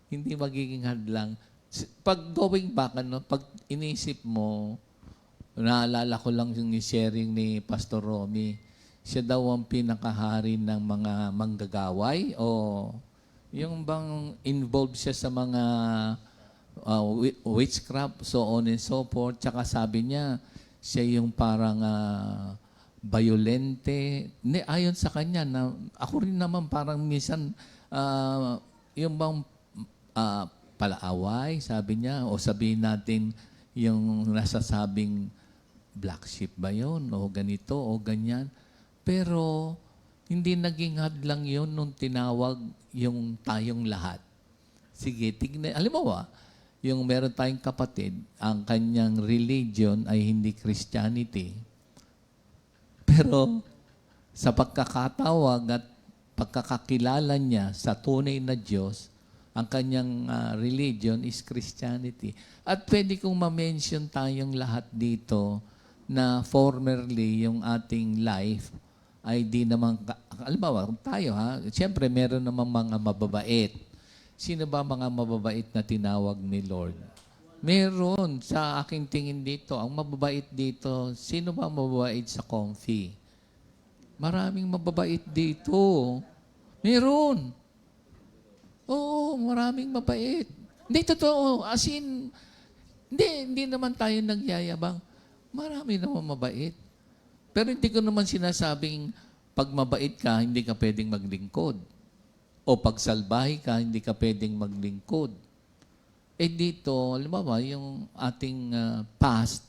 hindi magiging hadlang. Pag going back, pag inisip mo, naalala ko lang yung sharing ni Pastor Romy, siya daw ang pinakahari ng mga manggagaway o yung bang involved siya sa mga witchcraft, so on and so forth. Tsaka sabi niya, siya yung parang violente. Ayon sa kanya, na ako rin naman parang minsan, yung bang palaaway, sabi niya, o sabihin natin yung nasasabing black sheep ba yun, o ganito, o ganyan. Pero, hindi naging hadlang yun nung tinawag yung tayong lahat. Sige, tignan. Alam mo ba, yung meron tayong kapatid, ang kanyang religion ay hindi Christianity. Pero sa pagkakatawag at pagkakakilala niya sa tunay na Diyos, ang kanyang religion is Christianity. At pwede kong ma-mention tayong lahat dito na formerly yung ating life ay di naman, alam ba, tayo siyempre meron namang mga mababait. Sino ba mga mababait na tinawag ni Lord? Meron. Sa aking tingin dito, ang mababait dito, sino ba mababait sa Comfy? Maraming mababait dito. Meron. Oo, maraming mabait. Hindi, totoo. As in, hindi naman tayo nagyayabang. Marami naman mabait. Pero hindi ko naman sinasabing pag mabait ka, hindi ka pwedeng maglingkod. O pag salbahe ka, hindi ka pwedeng maglingkod. Dito, alam mo ba, yung ating past,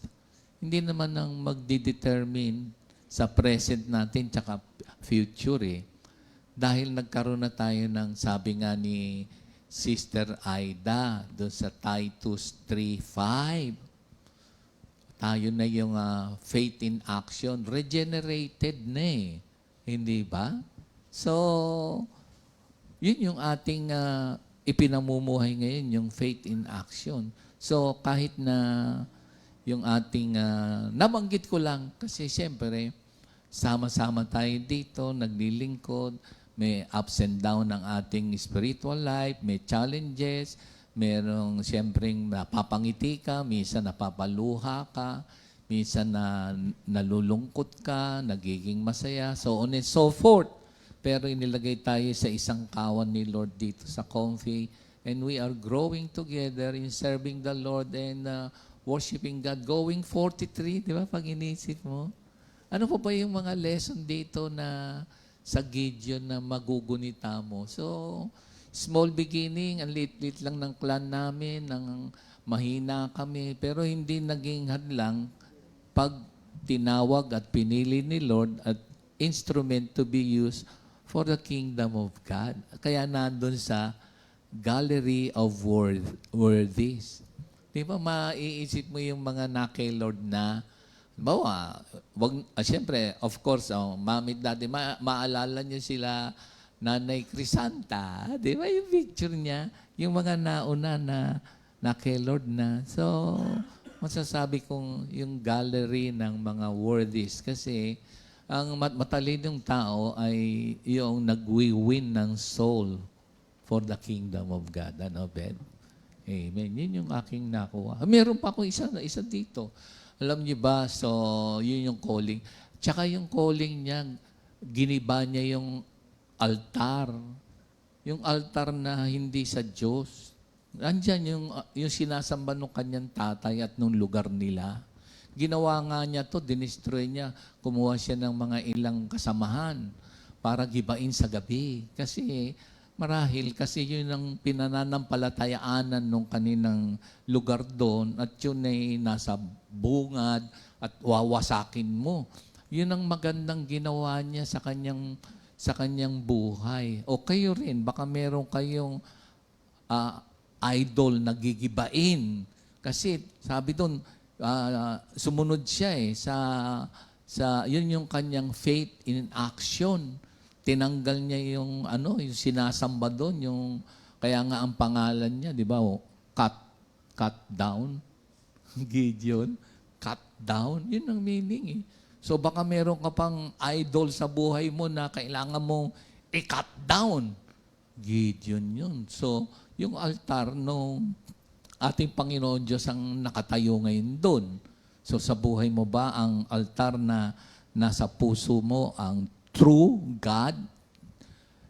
hindi naman ang magdidetermine sa present natin tsaka future Dahil nagkaroon na tayo ng, sabi nga ni Sister Aida, doon sa Titus 3:5. Tayo na yung faith in action. Regenerated na Hindi ba? So, yun yung ating ipinamumuhay ngayon, yung faith in action. So, kahit na yung ating, nabanggit ko lang kasi siyempre, sama-sama tayo dito, naglilingkod, may ups and down ng ating spiritual life, may challenges, merong siyempreng napapangiti ka, minsan napapaluha ka, minsan na nalulungkot ka, nagiging masaya, so on and so forth. Pero inilagay tayo sa isang kawan ni Lord dito sa Comfy, and we are growing together in serving the Lord and worshiping God. Going 43, di ba, pag inisip mo? Ano po ba yung mga lesson dito na sa Gideon na magugunita mo? So, small beginning, ang lit-lit lang ng clan namin, ng mahina kami, pero hindi naging hadlang pag tinawag at pinili ni Lord at instrument to be used for the kingdom of God. Kaya nandun sa gallery of worthies. Di ba maiisip mo yung mga na kay Lord na, bawa, siyempre, of course, mami dati, maalala niyo sila Nanay Crisanta. Di ba yung picture niya? Yung mga nauna na kay Lord na. So, masasabi kong yung gallery ng mga worthies kasi ang matalinong tao ay yung nag-win ng soul for the kingdom of God. Ano, Ben? Amen. Yun yung aking nakuha. Meron pa akong isa dito. Alam niyo ba, so yun yung calling. Tsaka yung calling niya, giniba niya yung altar. Yung altar na hindi sa Diyos. Andyan yung sinasamba ng kanyang tatay at nung lugar nila. Ginawa nga niya to, dinestroy niya. Kumuha siya ng mga ilang kasamahan para gibain sa gabi. Kasi marahil, kasi yun ang pinananampalatayaanan nung kaninang lugar doon at yun ay nasa bungad at wawasakin mo. Yun ang magandang ginawa niya sa kanyang buhay. O kayo rin, baka meron kayong idol na gigibain. Kasi sabi doon, sumunod siya yun yung kanyang faith in action. Tinanggal niya yung sinasamba doon, kaya nga ang pangalan niya, di ba, cut down. Gideon, cut down. Yun ang meaning eh. So baka meron ka pang idol sa buhay mo na kailangan mong i-cut down. Gideon yun. So yung altar nung ating Panginoon Diyos ang nakatayo ngayon doon. So sa buhay mo ba ang altar na nasa puso mo ang true God,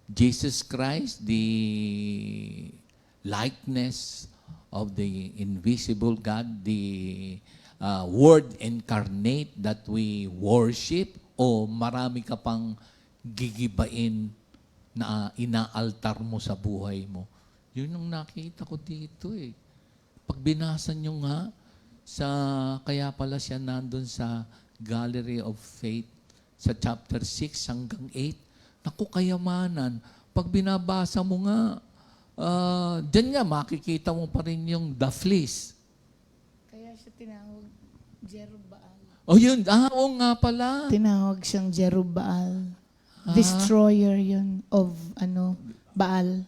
Jesus Christ, the likeness of the invisible God, the Word incarnate that we worship, o marami ka pang gigibain na inaaltar mo sa buhay mo? Yun ang nakita ko dito eh. Pag binasa nyo nga, kaya pala siya nandun sa Gallery of Faith, sa chapter 6 hanggang 8. Naku, kayamanan. Pag binabasa mo nga, dyan nga makikita mo pa rin yung the fleece. Kaya siya tinawag Jerubbaal. Oh, yun. Oo nga pala. Tinawag siyang Jerubbaal. Destroyer yun of Baal.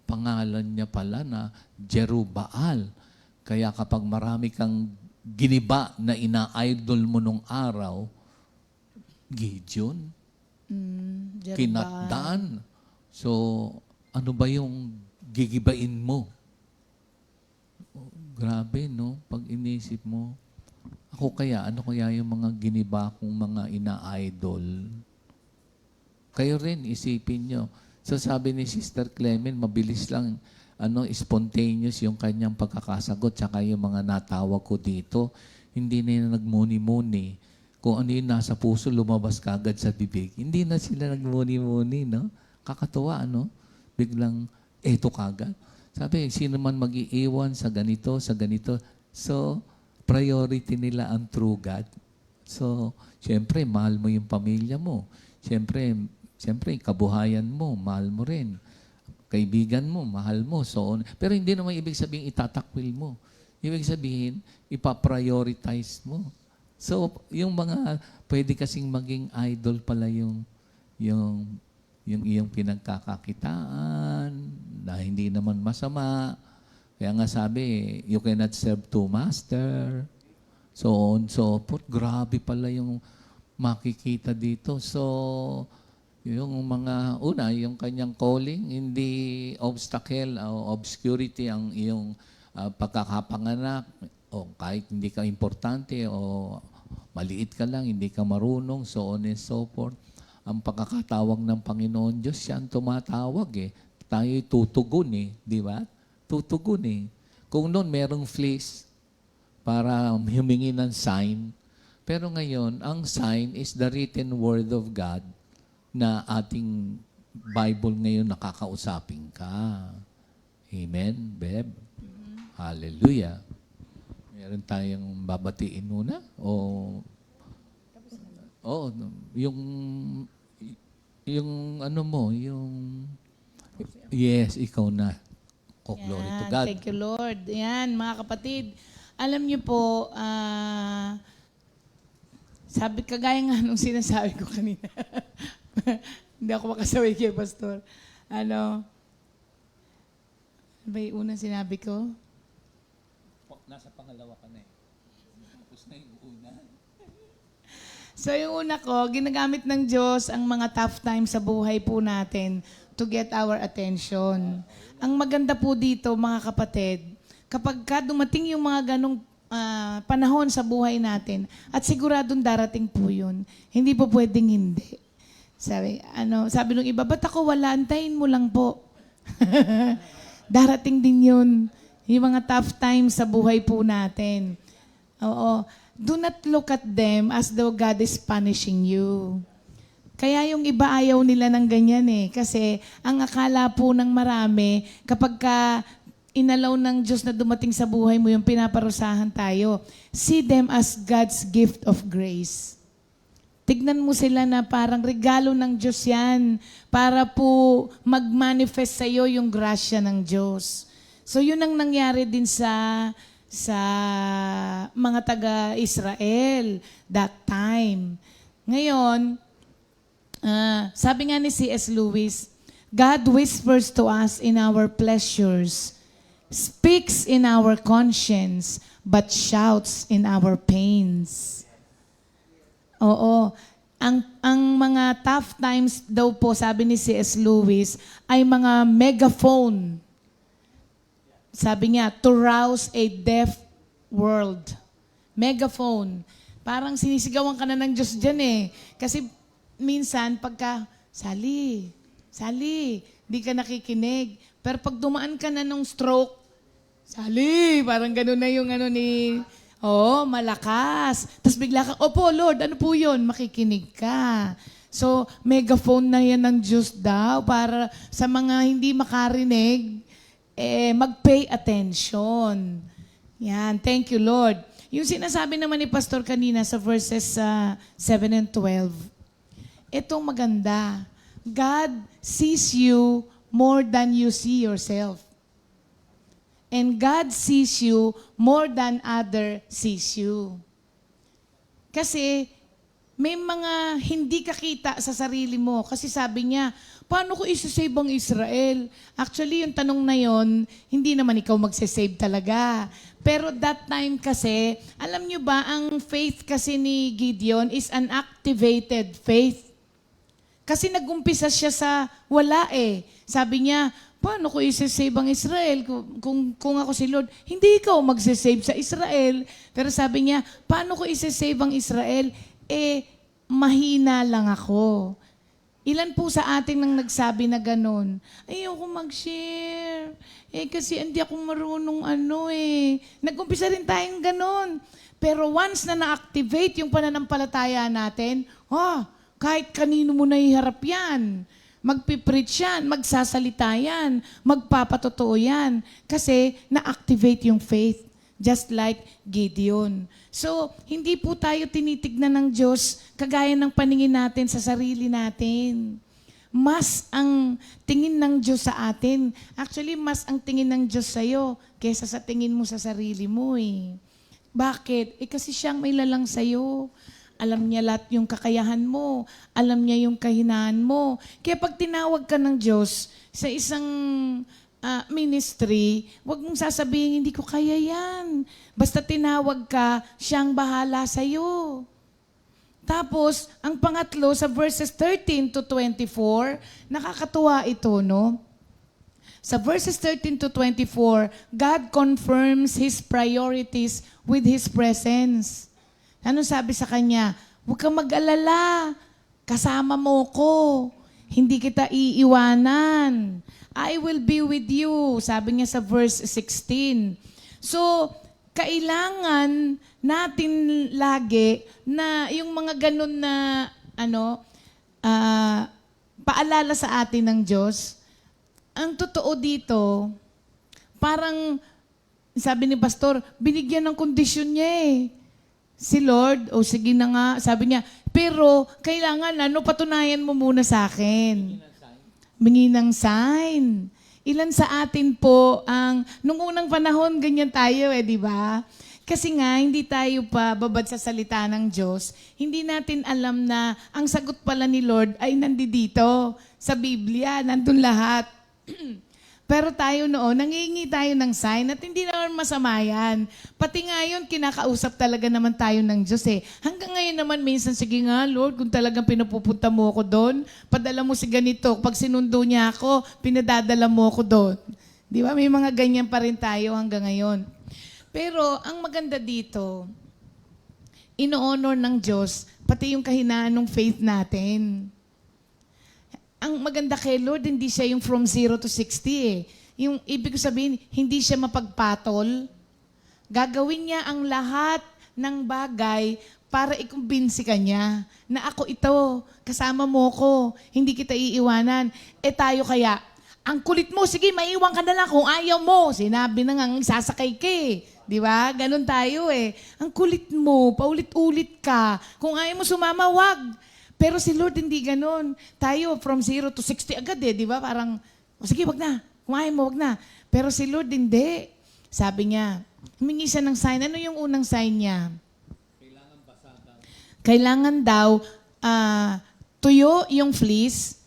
Pangalan niya pala na Jerubbaal. Kaya kapag marami kang giniba na ina-idol mo nung araw, Gideon, Jerubbaal. kinatdaan. So, ano ba yung gigibain mo? Grabe, no? Pag inisip mo, ano kaya yung mga giniba kong mga ina-idol? Kayo rin, isipin nyo. So sabi ni Sister Clement, mabilis lang, spontaneous yung kanyang pagkakasagot, tsaka yung mga natawag ko dito. Hindi na nagmuni-muni. Kung ano yung nasa puso, lumabas kagad sa bibig. Hindi na sila nagmuni-muni, no? Kakatuwa, no? Biglang, eto kagad. Sabi, sino man mag-iiwan sa ganito, sa ganito. So, priority nila ang true God. So, siyempre, mahal mo yung pamilya mo. Siyempre, kabuhayan mo, mahal mo rin. Kaibigan mo, mahal mo. So, pero hindi naman ibig sabihin itatakwil mo. Ibig sabihin, ipaprioritize mo. So, yung mga, pwede kasing maging idol pala yung iyong pinagkakakitaan, na hindi naman masama. Kaya nga sabi, you cannot serve two master. so on, so forth. Grabe pala yung makikita dito. So, yung mga, yung kanyang calling, hindi obstacle o obscurity ang iyong pagkakapanganak, o kahit hindi ka importante o maliit ka lang, hindi ka marunong, so on and so forth. Ang pagkakatawag ng Panginoon Diyos, siya ang tumatawag eh. Tayo'y tutugon eh, di ba? Tutugon eh. Kung noon merong fleece para humingi ng sign, pero ngayon, ang sign is the written word of God na ating Bible ngayon nakakausapin ka. Amen, Beb? Hallelujah. Meron tayong babatiin muna? Yung ano mo, yung... Yes, ikaw na. Oh, glory to Yan, God. thank you, Lord. Yan, mga kapatid. Alam niyo po, kagaya nga nung sinasabi ko kanina. Hindi ako makasaway kay Pastor. Ano ba yung unang sinabi ko? Nasa pangalawa ka na eh. Tapos na yung una. So yung una ko, ginagamit ng Diyos ang mga tough times sa buhay po natin to get our attention. Ang maganda po dito, mga kapatid, kapag dumating yung mga ganong panahon sa buhay natin, at siguradong darating po yun, hindi po pwedeng hindi. Sabi nung iba, ba't ako wala? Antayin mo lang po. Darating din yun. Yung mga tough times sa buhay po natin. Oo. Do not look at them as though God is punishing you. Kaya yung iba ayaw nila ng ganyan eh. Kasi ang akala po ng marami, kapag inalaw ng Diyos na dumating sa buhay mo, yung pinaparusahan tayo, see them as God's gift of grace. Tignan mo sila na parang regalo ng Diyos yan para po mag-manifest sa iyo yung grasya ng Diyos. So yun ang nangyari din sa mga taga-Israel that time. Ngayon, sabi nga ni C.S. Lewis, God whispers to us in our pleasures, speaks in our conscience, but shouts in our pains. Oo. Ang mga tough times daw po, sabi ni C.S. Lewis, ay mga megaphone. Sabi niya, to rouse a deaf world. Megaphone. Parang sinisigawan ka na ng Diyos dyan eh. Kasi minsan, pagka, Sally, di ka nakikinig. Pero pag dumaan ka na ng stroke, Sally, parang gano'n na yung malakas. Tapos bigla ka, opo, Lord, ano po yun? Makikinig ka. So, megaphone na yan ng Diyos daw para sa mga hindi makarinig, mag-pay attention. Yan, thank you, Lord. Yung sinasabi naman ni Pastor kanina sa verses 7 and 12, itong maganda. God sees you more than you see yourself. And God sees you more than other sees you. Kasi may mga hindi kakita sa sarili mo. Kasi sabi niya, paano ko isa-save ang Israel? Actually, yung tanong na yon, hindi naman ikaw magse-save talaga. Pero that time kasi, alam nyo ba, ang faith kasi ni Gideon is an activated faith. Kasi nag-umpisa siya sa wala eh. Sabi niya, paano ko isa-save ang Israel? Kung ako si Lord, hindi ikaw magse-save sa Israel. Pero sabi niya, paano ko isa-save ang Israel? Mahina lang ako. Ilan po sa atin nang nagsabi na ganun? Ayoko mag-share. Kasi hindi ako marunong Nag-umpisa rin tayong ganun. Pero once na na-activate yung pananampalataya natin, kahit kanino mo naiharap yan. Magpipreach yan, magsasalita yan, magpapatotoo yan. Kasi na-activate yung faith. Just like Gideon. So, hindi po tayo tinitignan ng Diyos kagaya ng paningin natin sa sarili natin. Mas ang tingin ng Diyos sa atin. Actually, mas ang tingin ng Diyos sa'yo kaysa sa tingin mo sa sarili mo eh. Bakit? Kasi siyang may lalang sa'yo. Alam niya lahat yung kakayahan mo. Alam niya yung kahinaan mo. Kaya pag tinawag ka ng Diyos sa isang ministry, huwag mong sasabihin, hindi ko kaya yan. Basta tinawag ka, siyang bahala sa'yo. Tapos, ang pangatlo, sa verses 13 to 24, nakakatuwa ito, no? Sa verses 13 to 24, God confirms His priorities with His presence. Ano sabi sa kanya? Huwag kang mag-alala. Kasama mo ko. Hindi kita iiwanan. I will be with you. Sabi niya sa verse 16. So, kailangan natin lagi na yung mga ganun na paalala sa atin ng Diyos. Ang totoo dito, parang sabi ni Pastor, binigyan ng kondisyon niya eh. Si Lord, sige na nga, sabi niya, pero kailangan, patunayan mo muna sa akin. Bingi ng sign. Ilan sa atin po nung unang panahon, ganyan tayo di ba? Kasi nga, hindi tayo pa babad sa salita ng Diyos. Hindi natin alam na ang sagot pala ni Lord ay nandito sa Biblia, nandun lahat. Pero tayo noon, nangingi tayo ng sign at hindi naman masama yan. Pati nga yun, kinakausap talaga naman tayo ng Diyos eh. Hanggang ngayon naman minsan, sige nga Lord, kung talagang pinapupunta mo ako doon, padala mo si ganito. Pag sinundo niya ako, pinadadala mo ako doon. Di ba? May mga ganyan pa rin tayo hanggang ngayon. Pero ang maganda dito, ino-honor ng Diyos, pati yung kahinaan ng faith natin. Ang maganda kay Lord, hindi siya yung from 0 to 60 eh. Yung ibig ko sabihin, hindi siya mapagpatol. Gagawin niya ang lahat ng bagay para ikumbinsi ka niya na ako ito, kasama mo ko, hindi kita iiwanan. Tayo kaya, ang kulit mo, sige, maiwan ka na lang kung ayaw mo. Sinabi na nga, sasakay ka eh. Di ba? Ganon tayo eh. Ang kulit mo, paulit-ulit ka. Kung ayaw mo sumama, wag. Pero si Lord hindi ganon. Tayo from 0 to 60 agad di ba? Parang, sige, wag na. Kung ayaw mo, wag na. Pero si Lord hindi. Sabi niya, humingi siya ng sign. Ano yung unang sign niya? Kailangan daw tuyo yung fleece.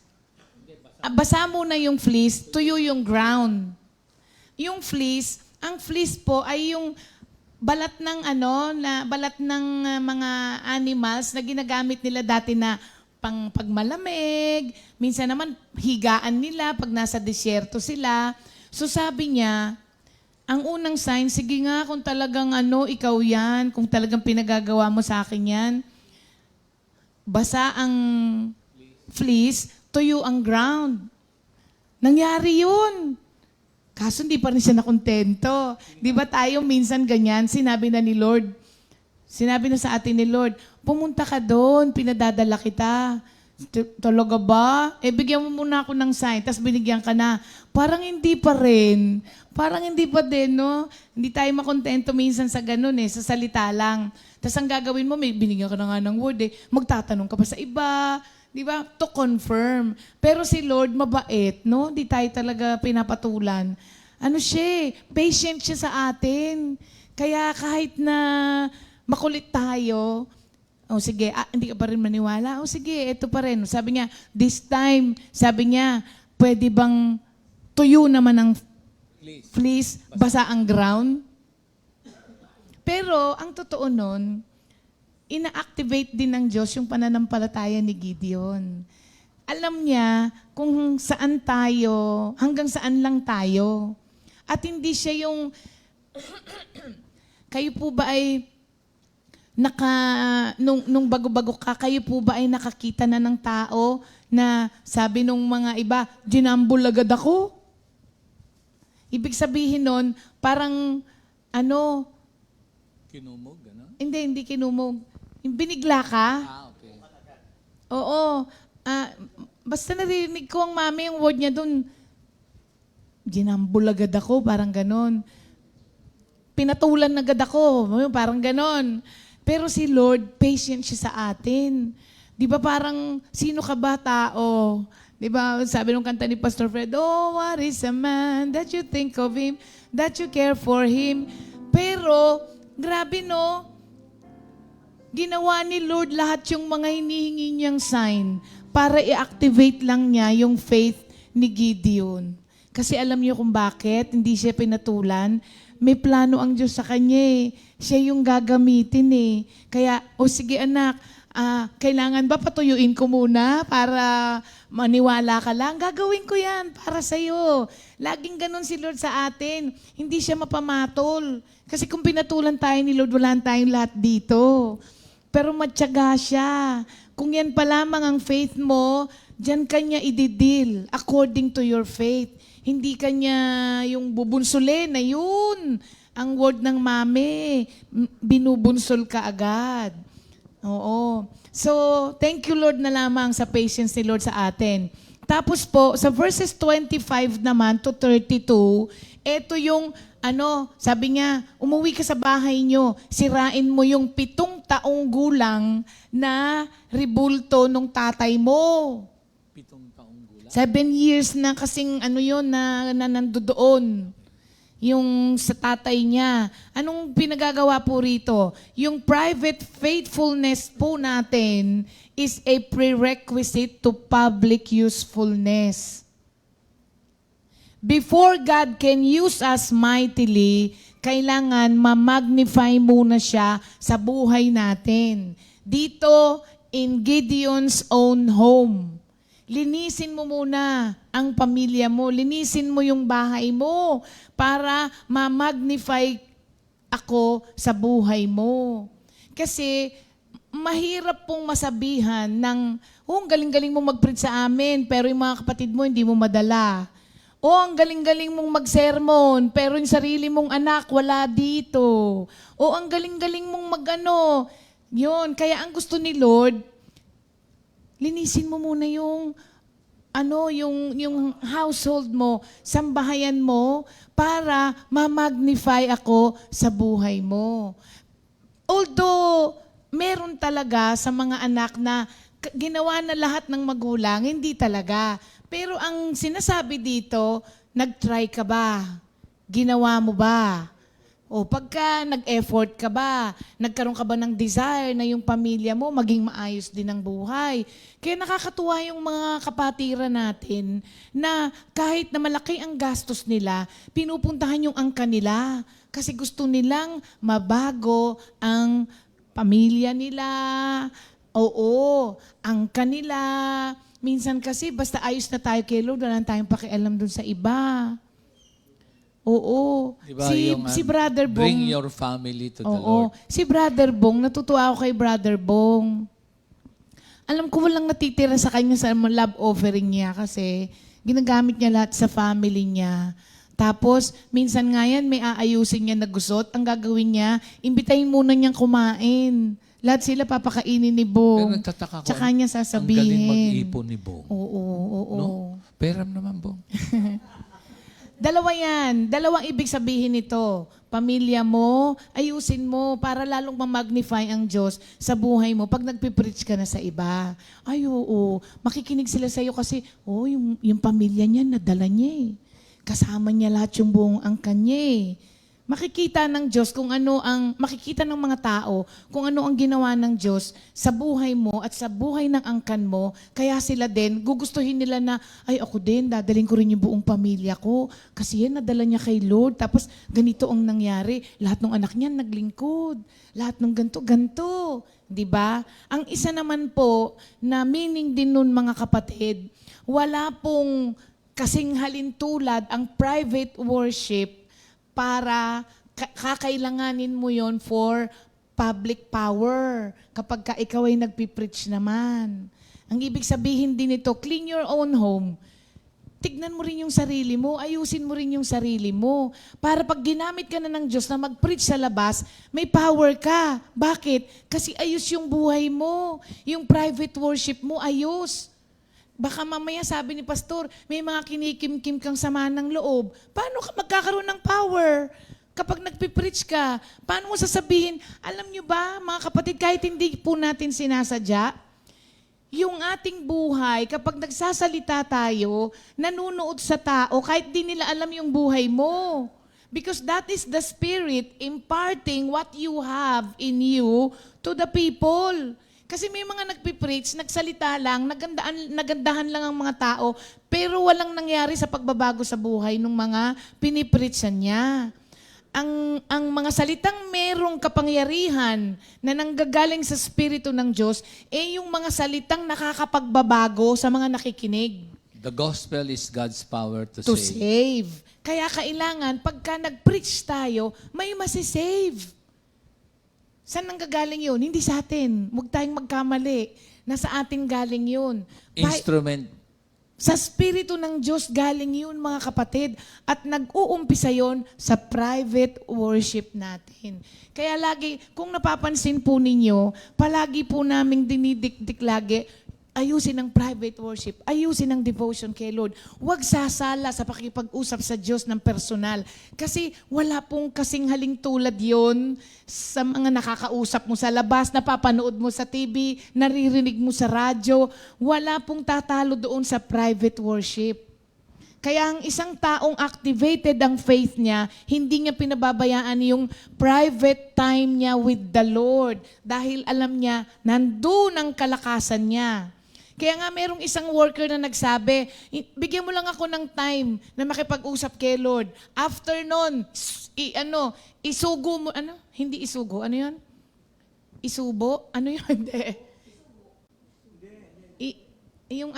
Basa muna yung fleece, tuyo yung ground. Yung fleece, ang fleece po ay yung balat ng balat ng mga animals na ginagamit nila dati na pagmalamig, minsan naman higaan nila pag nasa disyerto sila. So sabi niya, ang unang sign, sige nga kung talagang ikaw yan, kung talagang pinagagawa mo sa akin yan, basa ang fleece, tuyo ang ground. Nangyari yun. Kaso hindi pa rin siya nakontento. Di ba tayo minsan ganyan, sinabi na sa atin ni Lord, pumunta ka doon, pinadadala kita. Talaga ba? Bigyan mo muna ako ng sign, tapos binigyan ka na. Parang hindi pa rin. Parang hindi pa din, no? Hindi tayo makontento minsan sa ganun sa salita lang. Tapos ang gagawin mo, may binigyan ka na nga ng word magtatanong ka pa sa iba. Di ba? To confirm. Pero si Lord, mabait, no? Di tayo talaga pinapatulan. Siya, patient siya sa atin. Kaya kahit na makulit tayo, sige, hindi ka pa rin maniwala? Sige, ito pa rin. Sabi niya, this time, sabi niya, pwede bang tuyo naman ang fleece, basa ang ground? Pero, ang totoo nun, ina-activate din ng Diyos yung pananampalataya ni Gideon. Alam niya kung saan tayo, hanggang saan lang tayo. At hindi siya yung, kayo po ba ay, nung bago-bago ka, kayo po ba ay nakakita na ng tao na sabi nung mga iba, ginambol agad ako? Ibig sabihin nun, parang, Kinumog, gano'n? hindi kinumog. Binigla ka? Okay. Oo. Basta narinig ko ang mami yung word niya doon. Ginambol agad ako, parang ganon. Pinatulan agad ako, parang ganon. Pero si Lord, patient siya sa atin. Di ba parang, sino ka ba tao? Di ba, sabi nung kanta ni Pastor Fred, oh, what is a man that you think of him, that you care for him. Pero, grabe no, ginawa ni Lord lahat yung mga hinihingi niyang sign para i-activate lang niya yung faith ni Gideon. Kasi alam niyo kung bakit hindi siya pinatulan? May plano ang Diyos sa kanya eh. Siya yung gagamitin eh. Kaya, sige anak, kailangan ba patuyuin ko muna para maniwala ka lang? Gagawin ko yan para sa'yo. Laging ganun si Lord sa atin. Hindi siya mapamatol. Kasi kung pinatulan tayo ni Lord, wala tayong lahat dito. Pero matyaga siya. Kung yan pa lamang ang faith mo, diyan kanya ididil according to your faith. Hindi kanya yung bubunsulin na yun. Ang word ng mami, binubunsol ka agad. Oo. So, thank you Lord na lamang sa patience ni Lord sa atin. Tapos po, sa verses 25 naman to 32, ito yung, sabi niya, umuwi ka sa bahay nyo, sirain mo yung 7 taong gulang na ribulto nung tatay mo. 7 years na kasing na nandoon. Yung sa tatay niya. Anong pinagagawa po rito? Yung private faithfulness po natin is a prerequisite to public usefulness. Before God can use us mightily, kailangan ma-magnify muna siya sa buhay natin. Dito, in Gideon's own home. Linisin mo muna ang pamilya mo. Linisin mo yung bahay mo para ma-magnify ako sa buhay mo. Kasi mahirap pong masabihan ng, ang galing-galing mong mag-preach sa amin, pero yung mga kapatid mo hindi mo madala. Ang galing-galing mong mag-sermon, pero yung sarili mong anak wala dito. Ang galing-galing mong yun. Kaya ang gusto ni Lord, linisin mo muna yung household mo, sambahayan mo para ma-magnify ako sa buhay mo. Although meron talaga sa mga anak na ginawa na lahat ng magulang, hindi talaga. Pero ang sinasabi dito, nag-try ka ba? Ginawa mo ba? Pagka nag-effort ka ba, nagkaroon ka ba ng desire na yung pamilya mo maging maayos din ang buhay. Kaya nakakatuwa yung mga kapatiran natin na kahit na malaki ang gastos nila, pinupuntahan yung angka nila. Kasi gusto nilang mabago ang pamilya nila. Angka nila. Minsan kasi basta ayos na tayo kay Lord, wala tayong pakialam dun sa iba. Diba, Si Brother Bong. Bring your family to the Lord. Si Brother Bong, natutuwa ako kay Brother Bong. Alam ko walang natitira sa kanya sa love offering niya kasi ginagamit niya lahat sa family niya. Tapos, minsan nga yan, may aayusin niya na gusot. Ang gagawin niya, imbitahin muna niyang kumain. Lahat sila papakainin ni Bong. Pero nagtataka ko, Tsaka niya sasabihin. ang galing mag-ipon ni Bong. Oo. No? Peram naman, Bong. Dalawa yan. Dalawang ibig sabihin nito. Pamilya mo, ayusin mo para lalong ma-magnify ang Diyos sa buhay mo pag nagpipreach ka na sa iba. Makikinig sila sa iyo kasi, yung pamilya niya, nadala niya eh. Kasama niya lahat yung buong angkan niya eh. Makikita ng Diyos makikita ng mga tao kung ano ang ginawa ng Diyos sa buhay mo at sa buhay ng angkan mo. Kaya sila din, gugustuhin nila na, ako din, dadaling ko rin yung buong pamilya ko. Kasi yan, nadala niya kay Lord. Tapos ganito ang nangyari. Lahat ng anak niya naglingkod. Lahat ng ganto. Diba? Ang isa naman po, na meaning din nun mga kapatid, wala pong kasing halintulad ang private worship para kakailanganin mo yon for public power kapag ka ikaw ay nagpipreach naman. Ang ibig sabihin din nito, clean your own home. Tignan mo rin yung sarili mo, ayusin mo rin yung sarili mo. Para pag ginamit ka na ng Diyos na mag-preach sa labas, may power ka. Bakit? Kasi ayos yung buhay mo. Yung private worship mo, ayos. Baka mamaya sabi ni Pastor, may mga kinikim-kim kang sama ng loob. Paano ka magkakaroon ng power? Kapag nagpipreach ka, paano mo sasabihin, alam nyo ba, mga kapatid, kahit hindi po natin sinasadya, yung ating buhay, kapag nagsasalita tayo, nanunood sa tao, kahit di nila alam yung buhay mo. Because that is the Spirit imparting what you have in you to the people. Kasi may mga nagpipreach, nagsalita lang, nagandahan lang ang mga tao, pero walang nangyari sa pagbabago sa buhay ng mga pinipreachan niya. Ang mga salitang merong kapangyarihan na nanggagaling sa Espiritu ng Diyos, yung mga salitang nakakapagbabago sa mga nakikinig. The gospel is God's power to To save. save. Kaya kailangan, pagka nag-preach tayo, may masisave. Saan nanggagaling yun? Hindi sa atin. Huwag tayong magkamali. Nasa atin galing yun. Instrument. Sa Espiritu ng Diyos galing yun, mga kapatid. At nag-uumpisa yun sa private worship natin. Kaya lagi, kung napapansin po ninyo, palagi po naming dinidikdik lagi, ayusin ang private worship, ayusin ang devotion kay Lord. Huwag sasala sa pakipag-usap sa Diyos ng personal. Kasi wala pong kasing haling tulad yon sa mga nakakausap mo sa labas, napapanood mo sa TV, naririnig mo sa radyo. Wala pong tatalo doon sa private worship. Kaya ang isang taong activated ang faith niya, hindi niya pinababayaan yung private time niya with the Lord. Dahil alam niya, nandun ang kalakasan niya. Kaya nga merong isang worker na nagsabi, bigyan mo lang ako ng time na makipag-usap kay Lord. After nun, isugo mo, Hindi isugo, ano yun? Isubo? Ano yun? Hindi. Yung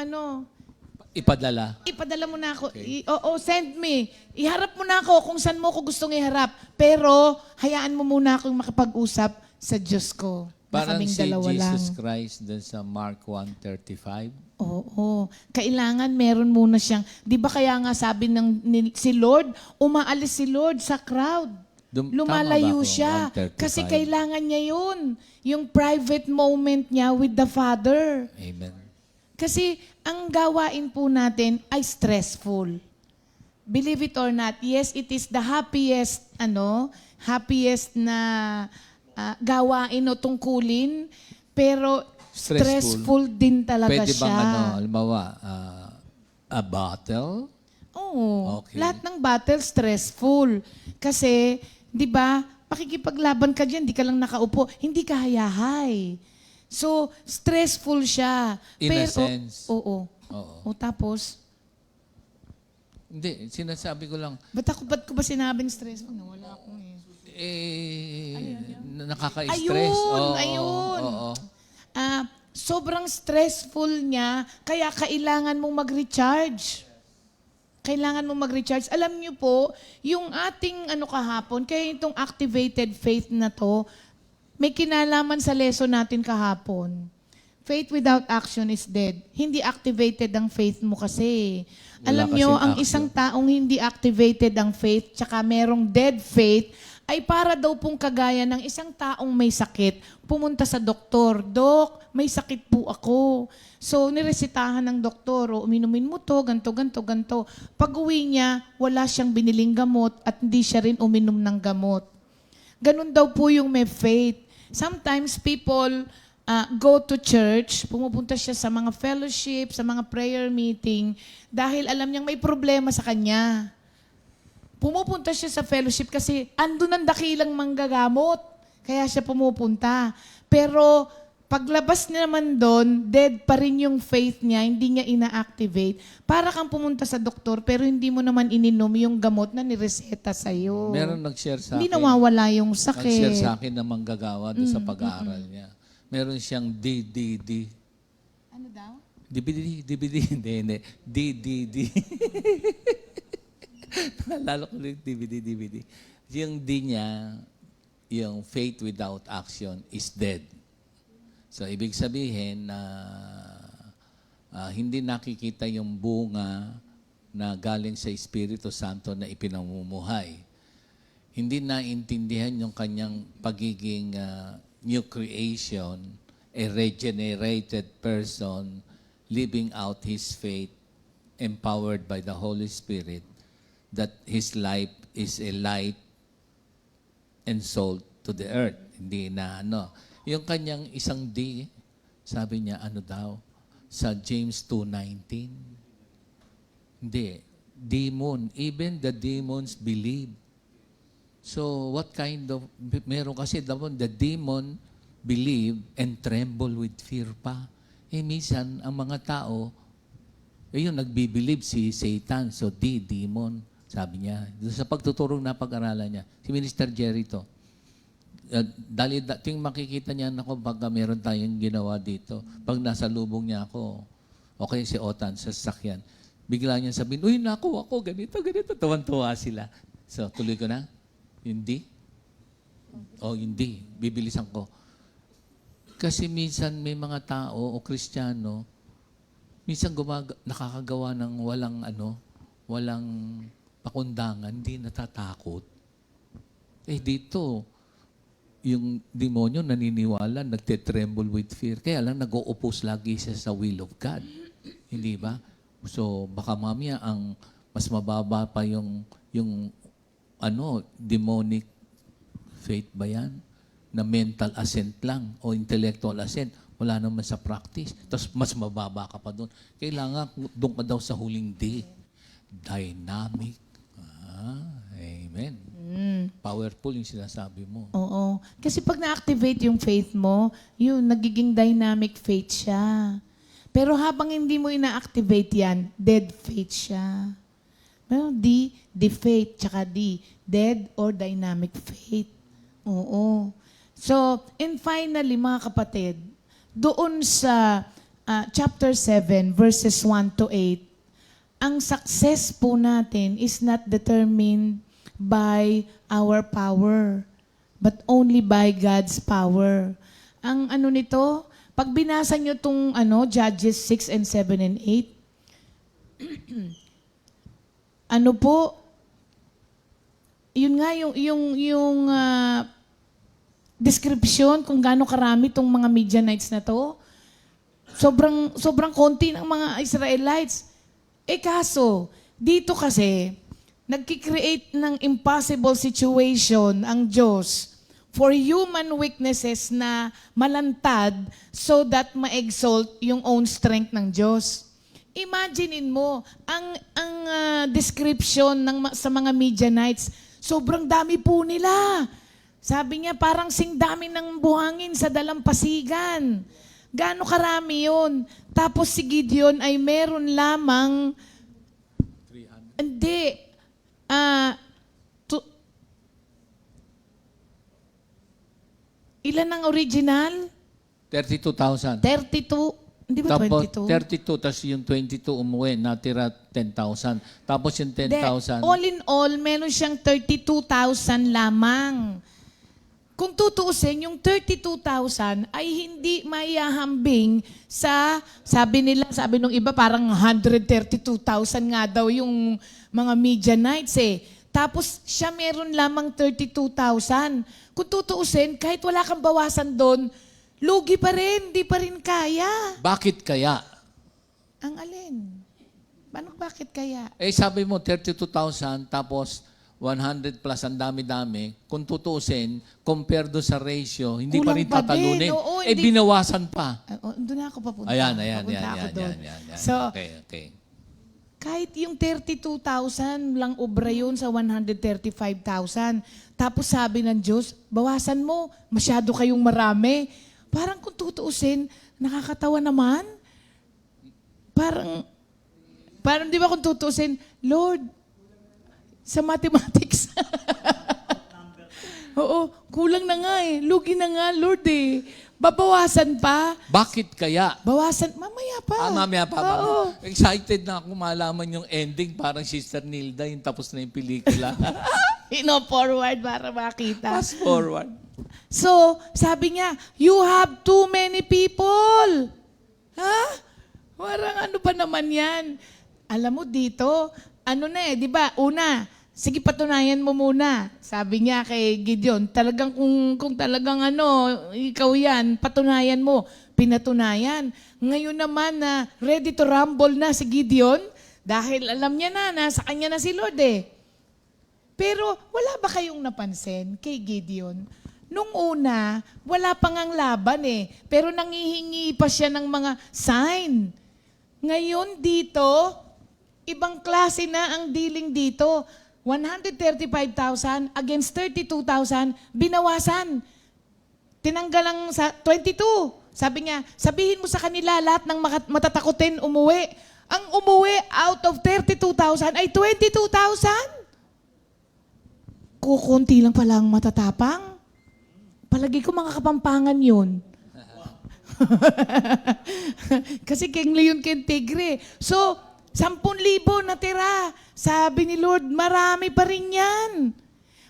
Ipadala. ipadala mo na ako. Okay. Send me. Iharap mo na ako kung saan mo ako gustong iharap. Pero, hayaan mo muna akong makipag-usap sa Diyos ko. Na Parang kaming si dalawa lang. Jesus Christ dun sa Mark 1:35. Oo. Kailangan meron muna siyang, di ba kaya nga sabi si Lord, umaalis si Lord sa crowd. Lumalayo Tama ba ako? siya. 1:35. Kasi kailangan niya yun. Yung private moment niya with the Father. Amen. Kasi ang gawain po natin ay stressful. Believe it or not, yes, it is the happiest na gawain o tungkulin, pero stressful din talaga Pwede siya. bang halimbawa, a battle? Oo. Okay. Lahat ng battle stressful. Kasi, di ba, pakikipaglaban ka dyan, di ka lang nakaupo, hindi ka hayahay. So, stressful siya. In a sense. Oo. Oo. O tapos, Hindi, sinasabi ko lang, ba't ko ba sinabing stressful? Wala akong nakaka-stress. Ayun. Oo. Sobrang stressful niya, kaya kailangan mong mag-recharge. Kailangan mong mag-recharge. Alam niyo po, yung ating kahapon, kaya itong activated faith na to, may kinalaman sa lesson natin kahapon. Faith without action is dead. Hindi activated ang faith mo kasi. Wala Alam niyo, kasing ang action. isang taong hindi activated ang faith, tsaka merong dead faith, ay para daw pong kagaya ng isang taong may sakit, pumunta sa doktor, Dok, may sakit po ako. So, niresitahan ng doktor, uminumin mo to, ganto. Pag-uwi niya, wala siyang biniling gamot at hindi siya rin uminom ng gamot. Ganun daw po yung may faith. Sometimes people go to church, pumupunta siya sa mga fellowship, sa mga prayer meeting, dahil alam niyang may problema sa kanya. Pumupunta siya sa fellowship kasi andun ang dakilang manggagamot. Kaya siya pumupunta. Pero paglabas niya naman doon, dead pa rin yung faith niya, hindi niya ina-activate. Para kang pumunta sa doktor, pero hindi mo naman ininom yung gamot na nireseta sa'yo. Meron nag-share sa akin. Hindi nawawala yung Nag-share sakit. sa akin na manggagawa doon sa pag-aaral niya. Meron siyang DDD. Ano daw? DVD. Hindi. DDD. Naalala ko yung DVD. Yung D niya, yung faith without action is dead. So, ibig sabihin na hindi nakikita yung bunga na galing sa Espiritu Santo na ipinamumuhay. Hindi naintindihan yung kanyang pagiging new creation, a regenerated person living out his faith, empowered by the Holy Spirit, that his life is a light and salt to the earth. Hindi na Yung kanyang isang D, sabi niya, daw? Sa James 2:19. Hindi. Demon. Even the demons believe. So, what kind of, meron kasi the demon believe and tremble with fear pa. Minsan, ang mga tao, yun, nagbibilieve si Satan. So, demon, sabi niya. Doon sa pagtuturong na pag-aralan niya. Si Minister Jerry to. Dahil ting makikita niya ako pag meron tayong ginawa dito. Pag nasa lubong niya ako, okay si Otan sa sasakyan. Bigla niya sabihin, uy, naku, ako, ganito. Tuwan-tuwa sila. So, tuloy ko na. Hindi. Hindi. Bibilisan ko. Kasi minsan may mga tao o Kristiyano, minsan nakakagawa ng walang pakundangan, hindi natatakot. Dito, yung demonyo naniniwala, nagte-tremble with fear. Kaya lang nag-o-oppose lagi siya sa will of God. Hindi ba? So, baka mamaya ang mas mababa pa yung demonic faith ba yan? Na mental assent lang o intellectual assent. Wala naman sa practice. Tapos mas mababa ka pa doon. Kailangan doon ka daw sa huling day. Dynamic. Amen. Powerful yung sinasabi mo. Oo. Kasi pag na-activate yung faith mo, yun, nagiging dynamic faith siya. Pero habang hindi mo ina-activate yan, dead faith siya. Well, D faith, tsaka D, dead or dynamic faith. Oo. So, and finally, mga kapatid, doon sa chapter 7, verses 1 to 8, ang success po natin is not determined by our power, but only by God's power. Ang nito, pag binasa nyo itong Judges 6 and 7 and 8, yun nga yung description kung gaano karami itong mga Midianites na to. Sobrang konti ng mga Israelites. Kaso, dito kasi, nagkikreate ng impossible situation ang Diyos for human weaknesses na malantad so that ma-exalt yung own strength ng Diyos. Imaginein mo, ang description sa mga Midianites, sobrang dami po nila. Sabi niya, parang singdami ng buhangin sa dalampasigan. Gaano karami yun? Tapos si Gideon ay meron lamang 300. Hindi. Ilan ang original? 32,000. 32. Hindi ba Tapos 22? 32, tapos yung 22 umuwi, natira 10,000. Tapos yung 10,000. All in all, meron siyang 32,000 lamang. Kung tutuusin, yung 32,000 ay hindi maihahambing sa, sabi nung iba, parang 132,000 nga daw yung mga Midianites Tapos siya meron lamang 32,000. Kung tutuusin, kahit wala kang bawasan doon, lugi pa rin, di pa rin kaya. Bakit kaya? Ang alin? Bakit kaya? Sabi mo 32,000 tapos 100 plus ang dami-dami. Kung tutuusin, compare doon sa ratio, hindi pa Kulang rin pa din. tatalunin. Oo, hindi. Binawasan pa. Doon na ako papunta. Ayan. Papunta ako doon. Yan. So, Okay. kahit yung 32,000 lang obra yun sa 135,000. Tapos sabi ng Diyos, bawasan mo, masyado kayong marami. Parang kung tutuusin, nakakatawa naman. Parang di ba kung tutuusin, Lord, sa mathematics. Oo, kulang na nga lugi na nga, Lord Babawasan pa. Bakit kaya? Bawasan, mamaya pa. Mamaya pa. Oo. Excited na ako malaman yung ending. Parang Sister Nilda, yung tapos na yung pelikula. Forward para makita. Fast forward. So, sabi niya, you have too many people. Ha? Parang ano pa naman yan? Alam mo dito, di ba? Una, sige patunayan mo muna. Sabi niya kay Gideon, talagang kung talagang ikaw yan, patunayan mo. Pinatunayan. Ngayon naman na ready to rumble na si Gideon dahil alam niya na, nasa kanya na si Lord Pero wala ba kayong napansin kay Gideon? Nung una, wala pang ang laban pero nangihingi pa siya ng mga sign. Ngayon dito, ibang klase na ang dealing dito. 135,000 against 32,000, binawasan. tinanggal ang sa 22. Sabi niya, sabihin mo sa kanila lahat ng matatakutin umuwi. Ang umuwi out of 32,000 ay 22,000. Kukunti lang pala ang matatapang. Palagi ko mga Kapampangan yun. Kasi King Leon, King Tigre. So, 10,000 natira. Sabi ni Lord, marami pa rin yan.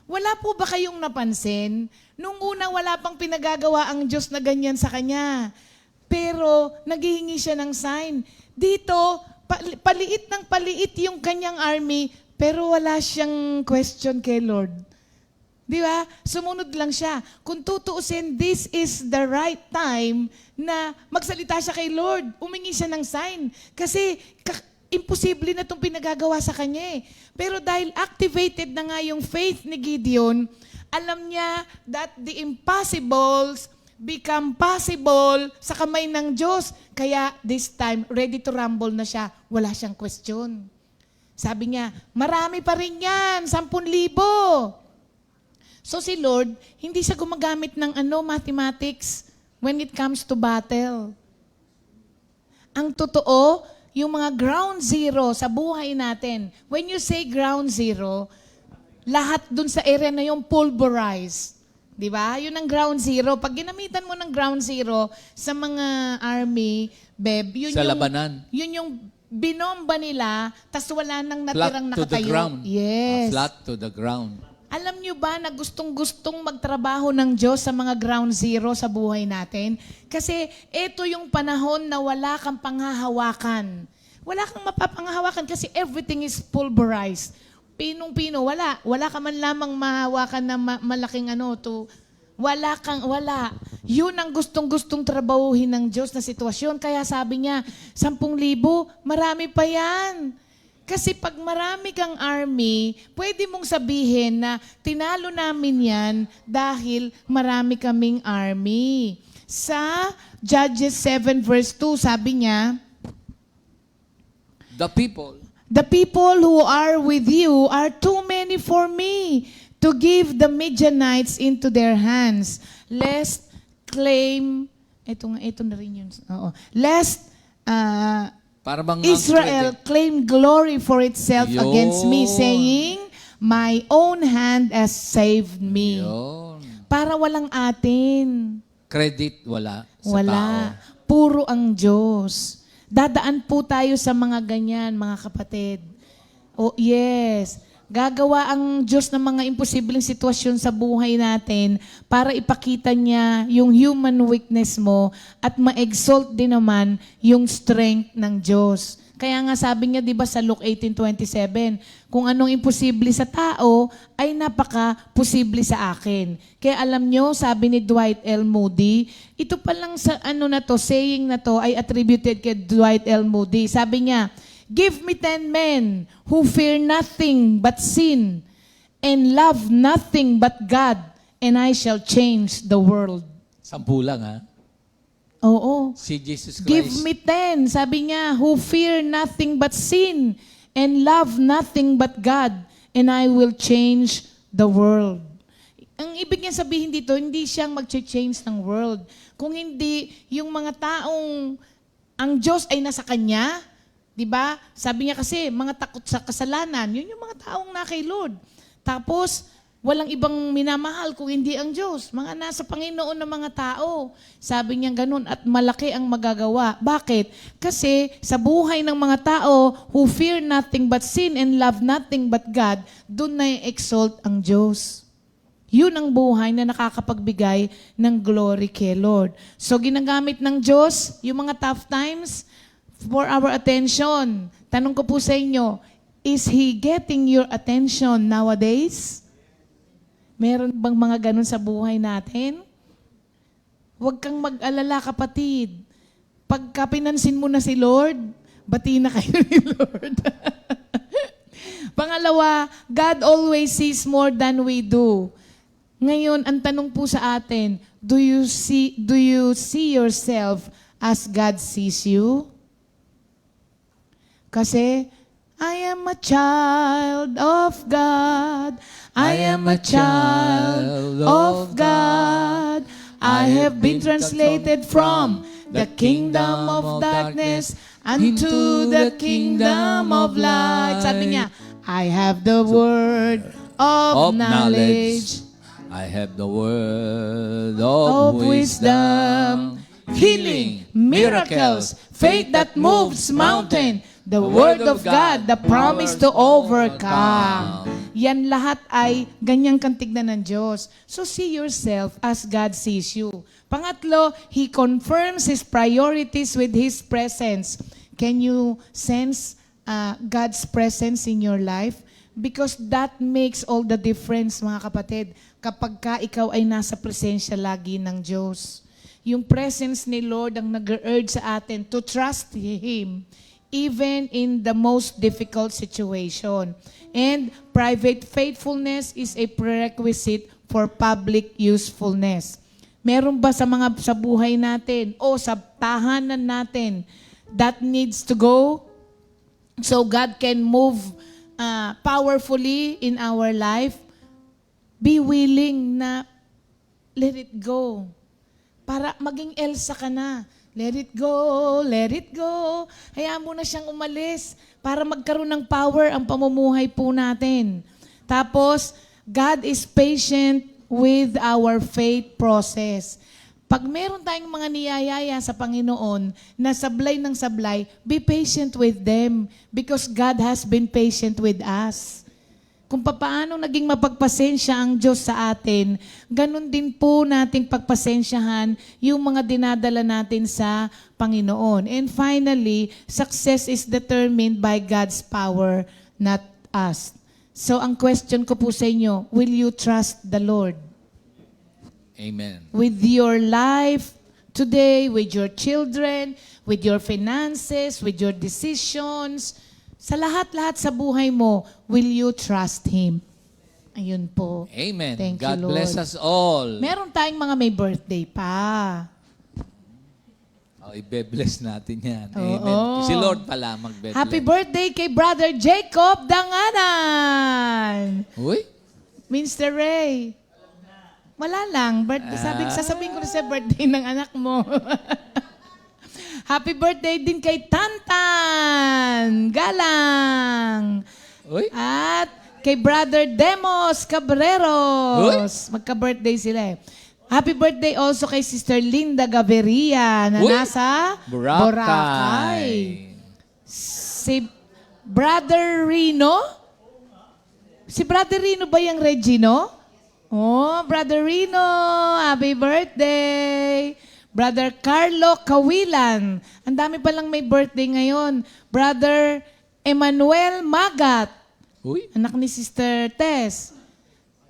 Wala po ba kayong napansin? Nung una, wala pang pinagagawa ang Diyos na ganyan sa Kanya. Pero, naghihingi siya ng sign. Dito, paliit ng paliit yung kanyang army, pero wala siyang question kay Lord. Di ba? Sumunod lang siya. Kung tutuusin, this is the right time na magsalita siya kay Lord. Umingi siya ng sign. Kasi imposible na itong pinagagawa sa kanya eh. Pero dahil activated na nga yung faith ni Gideon, alam niya that the impossibles become possible sa kamay ng Diyos. Kaya this time, ready to rumble na siya. Wala siyang question. Sabi niya, marami pa rin yan, 10,000. So si Lord, hindi siya gumagamit ng mathematics when it comes to battle. Ang totoo, yung mga ground zero sa buhay natin, when you say ground zero, lahat dun sa area na yung pulverized. Di ba? Yun ang ground zero. Pag ginamitan mo ng ground zero sa mga army, yun Sa yung, labanan. Yun yung binomba nila, tas wala nang natirang Flat to the nakatayo. ground. Yes. Flat to the ground. Alam nyo ba na gustong-gustong magtrabaho ng Diyos sa mga ground zero sa buhay natin? Kasi ito yung panahon na wala kang panghahawakan. Wala kang mapapanghahawakan kasi everything is pulverized. Pinong-pino, wala. Wala ka man lamang mahawakan na malaking wala. Yun ang gustong-gustong trabahuhin ng Diyos na sitwasyon. Kaya sabi niya, 10,000, marami pa yan. Kasi pag marami kang army, pwede mong sabihin na tinalo namin yan dahil marami kaming army. Sa Judges 7 verse 2, sabi niya, The people who are with you are too many for me to give the Midianites into their hands. Lest claim, ito na rin yun. Oo. Lest Para bang Israel claim glory for itself Yun. against me, saying, my own hand has saved me. Yun. Para walang atin. Credit wala sa Wala. tao. Puro ang Diyos. Dadaan po tayo sa mga ganyan, mga kapatid. Oh, yes. Gagawa ang Diyos ng mga imposibleng sitwasyon sa buhay natin para ipakita niya yung human weakness mo at ma-exalt din naman yung strength ng Diyos. Kaya nga sabi niya, di ba sa Luke 18:27, kung anong imposible sa tao, ay napaka-posible sa akin. Kaya alam nyo, sabi ni Dwight L. Moody, ito pa lang sa saying na to ay attributed kay Dwight L. Moody. Sabi niya, give me 10 men who fear nothing but sin and love nothing but God, and I shall change the world. 10 lang ha. Oo. Si Jesus Christ. Give me 10, sabi niya, who fear nothing but sin and love nothing but God, and I will change the world. Ang ibig niya sabihin dito, hindi siyang mag-change ng world. Kung hindi, yung mga taong ang Diyos ay nasa Kanya, di ba? Sabi niya kasi, mga takot sa kasalanan, yun yung mga taong na kay Lord. Tapos, walang ibang minamahal kung hindi ang Diyos. Mga nasa Panginoon ng mga tao. Sabi niya ganun, at malaki ang magagawa. Bakit? Kasi sa buhay ng mga tao who fear nothing but sin and love nothing but God, doon na exalt ang Diyos. Yun ang buhay na nakakapagbigay ng glory kay Lord. So ginagamit ng Diyos yung mga tough times for our attention. Tanong ko po sa inyo, is He getting your attention nowadays? Meron bang mga ganun sa buhay natin? Huwag kang mag-alala, kapatid. Pagka pinansin mo na si Lord, bati na kayo ni Lord. Pangalawa, God always sees more than we do. Ngayon, ang tanong po sa atin, do you see yourself as God sees you? Kasi, I am a child of God. I am a child of God. I I have been translated from the kingdom of darkness unto the kingdom of light. Sabi niya, I have the word of knowledge, I have the word of of wisdom, healing, miracles, faith that moves mountain, the word of God, the promise to overcome. Yan lahat ay ganyang kang tignan ng Diyos. So see yourself as God sees you. Pangatlo, He confirms His priorities with His presence. Can you sense God's presence in your life? Because that makes all the difference, mga kapatid, kapag ka ikaw ay nasa presensya lagi ng Diyos. Yung presence ni Lord ang nag-urge sa atin to trust Him even in the most difficult situation. And private faithfulness is a prerequisite for public usefulness. Meron ba sa buhay natin o sa tahanan natin that needs to go so God can move powerfully in our life? Be willing na let it go. Para maging Elsa ka na. Let it go, let it go. Hayaan mo na siyang umalis para magkaroon ng power ang pamumuhay po natin. Tapos, God is patient with our faith process. Pag meron tayong mga niyayaya sa Panginoon na sablay ng sablay, be patient with them because God has been patient with us. Kung paano naging mapagpasensya ang Diyos sa atin, ganun din po nating pagpasensyahan yung mga dinadala natin sa Panginoon. And finally, success is determined by God's power, not us. So ang question ko po sa inyo, will you trust the Lord? Amen. With your life today, with your children, with your finances, with your decisions, sa lahat-lahat sa buhay mo, will you trust Him? Ayun po. Amen. Thank you, God Lord. bless us all. Meron tayong mga may birthday pa. Ibe-bless natin yan. Oo. Amen. Si Lord pala mag-bless. Happy birthday kay Brother Jacob Danganan. Uy. Mr. Ray. Wala lang. Sasabihin ko na sa birthday ng anak mo. Happy birthday din kay Tantan Galang. Uy. At kay Brother Demos Cabreros. Magka-birthday sila eh. Happy birthday also kay Sister Linda Gaviria na Uy. nasa Boracay. Si Brother Rino? Si Brother Rino ba yung Regino? Oh, Brother Rino, happy birthday! Brother Carlo Cawilan. Ang dami palang may birthday ngayon. Brother Emmanuel Magat. Uy. Anak ni Sister Tess.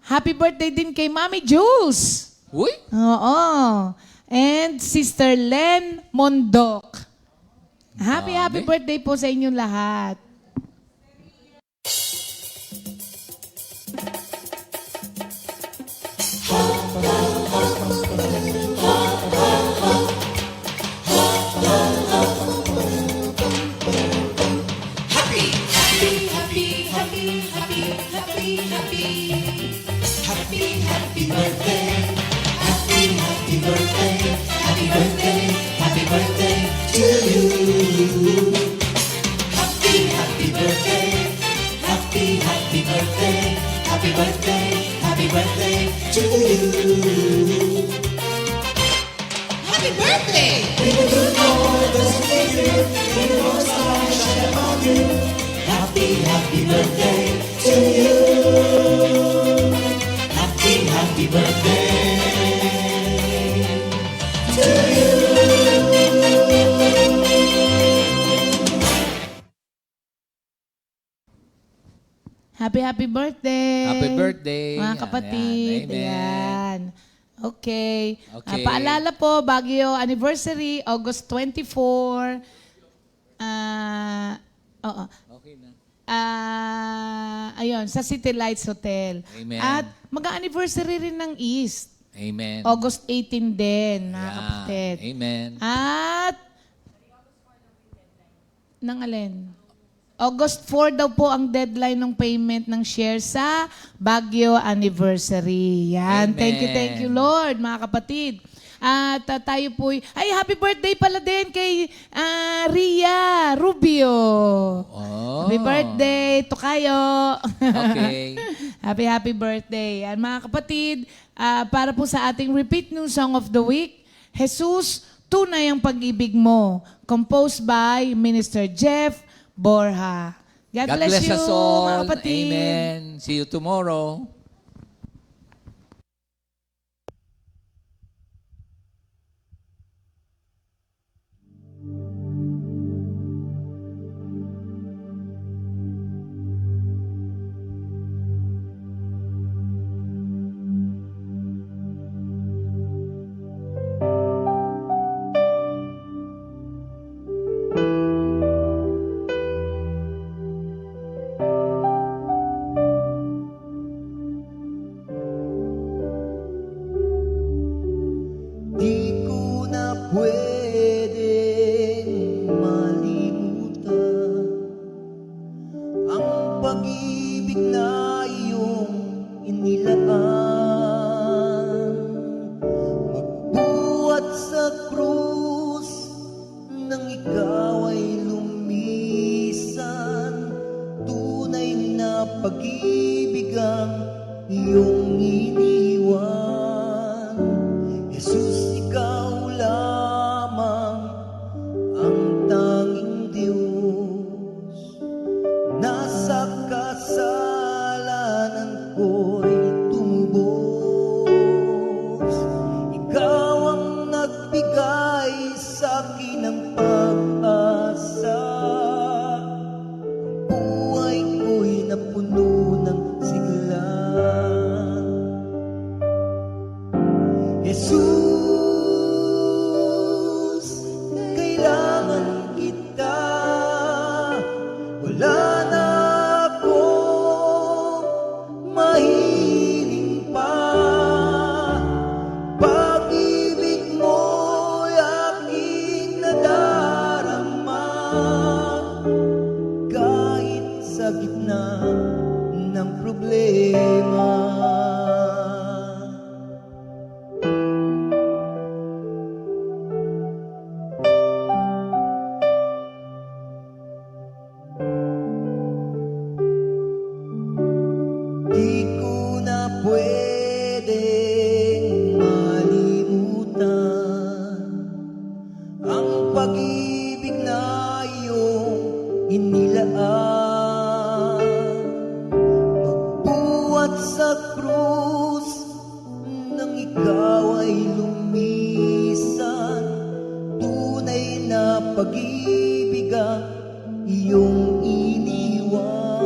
Happy birthday din kay Mami Jules. Uy. Oo. And Sister Len Mondok. Happy birthday po sa inyong lahat. Happy birthday. Happy birthday. Mga kapatid. Ayan. Ayan. Okay. Okay. Paalala po, Baguio anniversary, August 24. Oo. Okay na. Ayun, sa City Lights Hotel. Amen. At mag-anniversary rin ng East. Amen. August 18 din, mga Yeah. kapatid. Amen. At, nang alin? August 4 daw po ang deadline ng payment ng share sa Baguio anniversary. Yan. Amen. Thank you, Lord, mga kapatid. At tayo po, ay, happy birthday pala din kay Ria Rubio. Oh. Happy birthday, Tokayo. Okay. Happy birthday. And mga kapatid, para po sa ating repeat new song of the week, Jesus, Tunay ang Pag-ibig Mo, composed by Minister Jeff Borja. God bless you, us all. mga kapatid. Amen. See you tomorrow. Di ko na pwedeng malimutan ang pag-ibig na iyong inilaan. Magbuhat sa krus nang ikaw ay lumisan. Tunay na pag-ibig ang iyong iniwan. Jesus, ikaw lamang ang tanging Diyos. Nasa kasalanan ko'y tumubos. Ikaw ang nagbigay sa akin ng pag-asa. Ang buhay ko'y napuno ng sigla. Jesus, kailangan kita. Wala na akong mahiling pa. Pag-ibig mo'y aking nadarama. Kahit sa gitna ng problema. Di ko na pwedeng malimutan ang pag-ibig na iyong inilaan. Magbuhat sa krus nang ikaw ay lumisan. Tunay na pag-ibig ang iyong iniwan.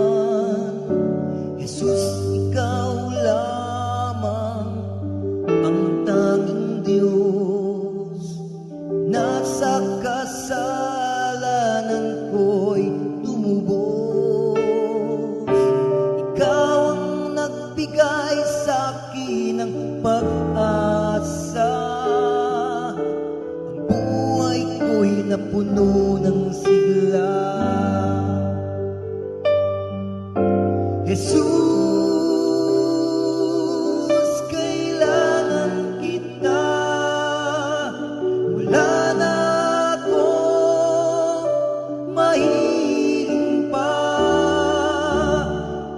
Jesus, ikaw lamang ang tanging Diyos. Nasa kasalanan ko'y tumubos. Ikaw ang nagbigay sa akin ng pag-asa. Ang buhay ko'y napuno ng sigla. Jesus, kailangan kita. Wala na akong mahiling pa.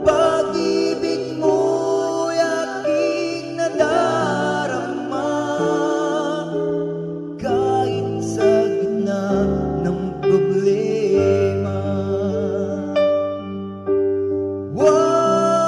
Pag-ibig mo'y aking nadarama. Kahit sa gitna ng problema. Wala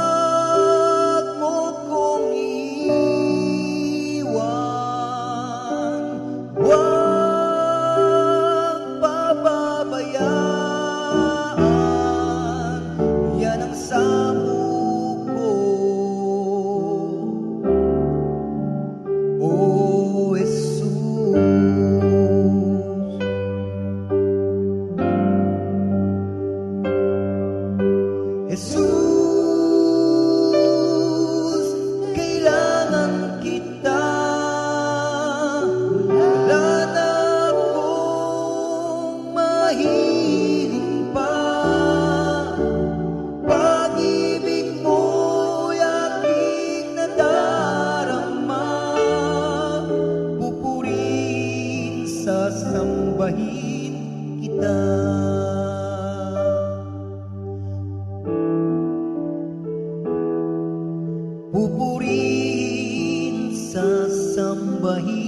pupurihin, sasambahin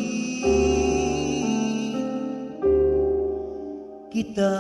kita.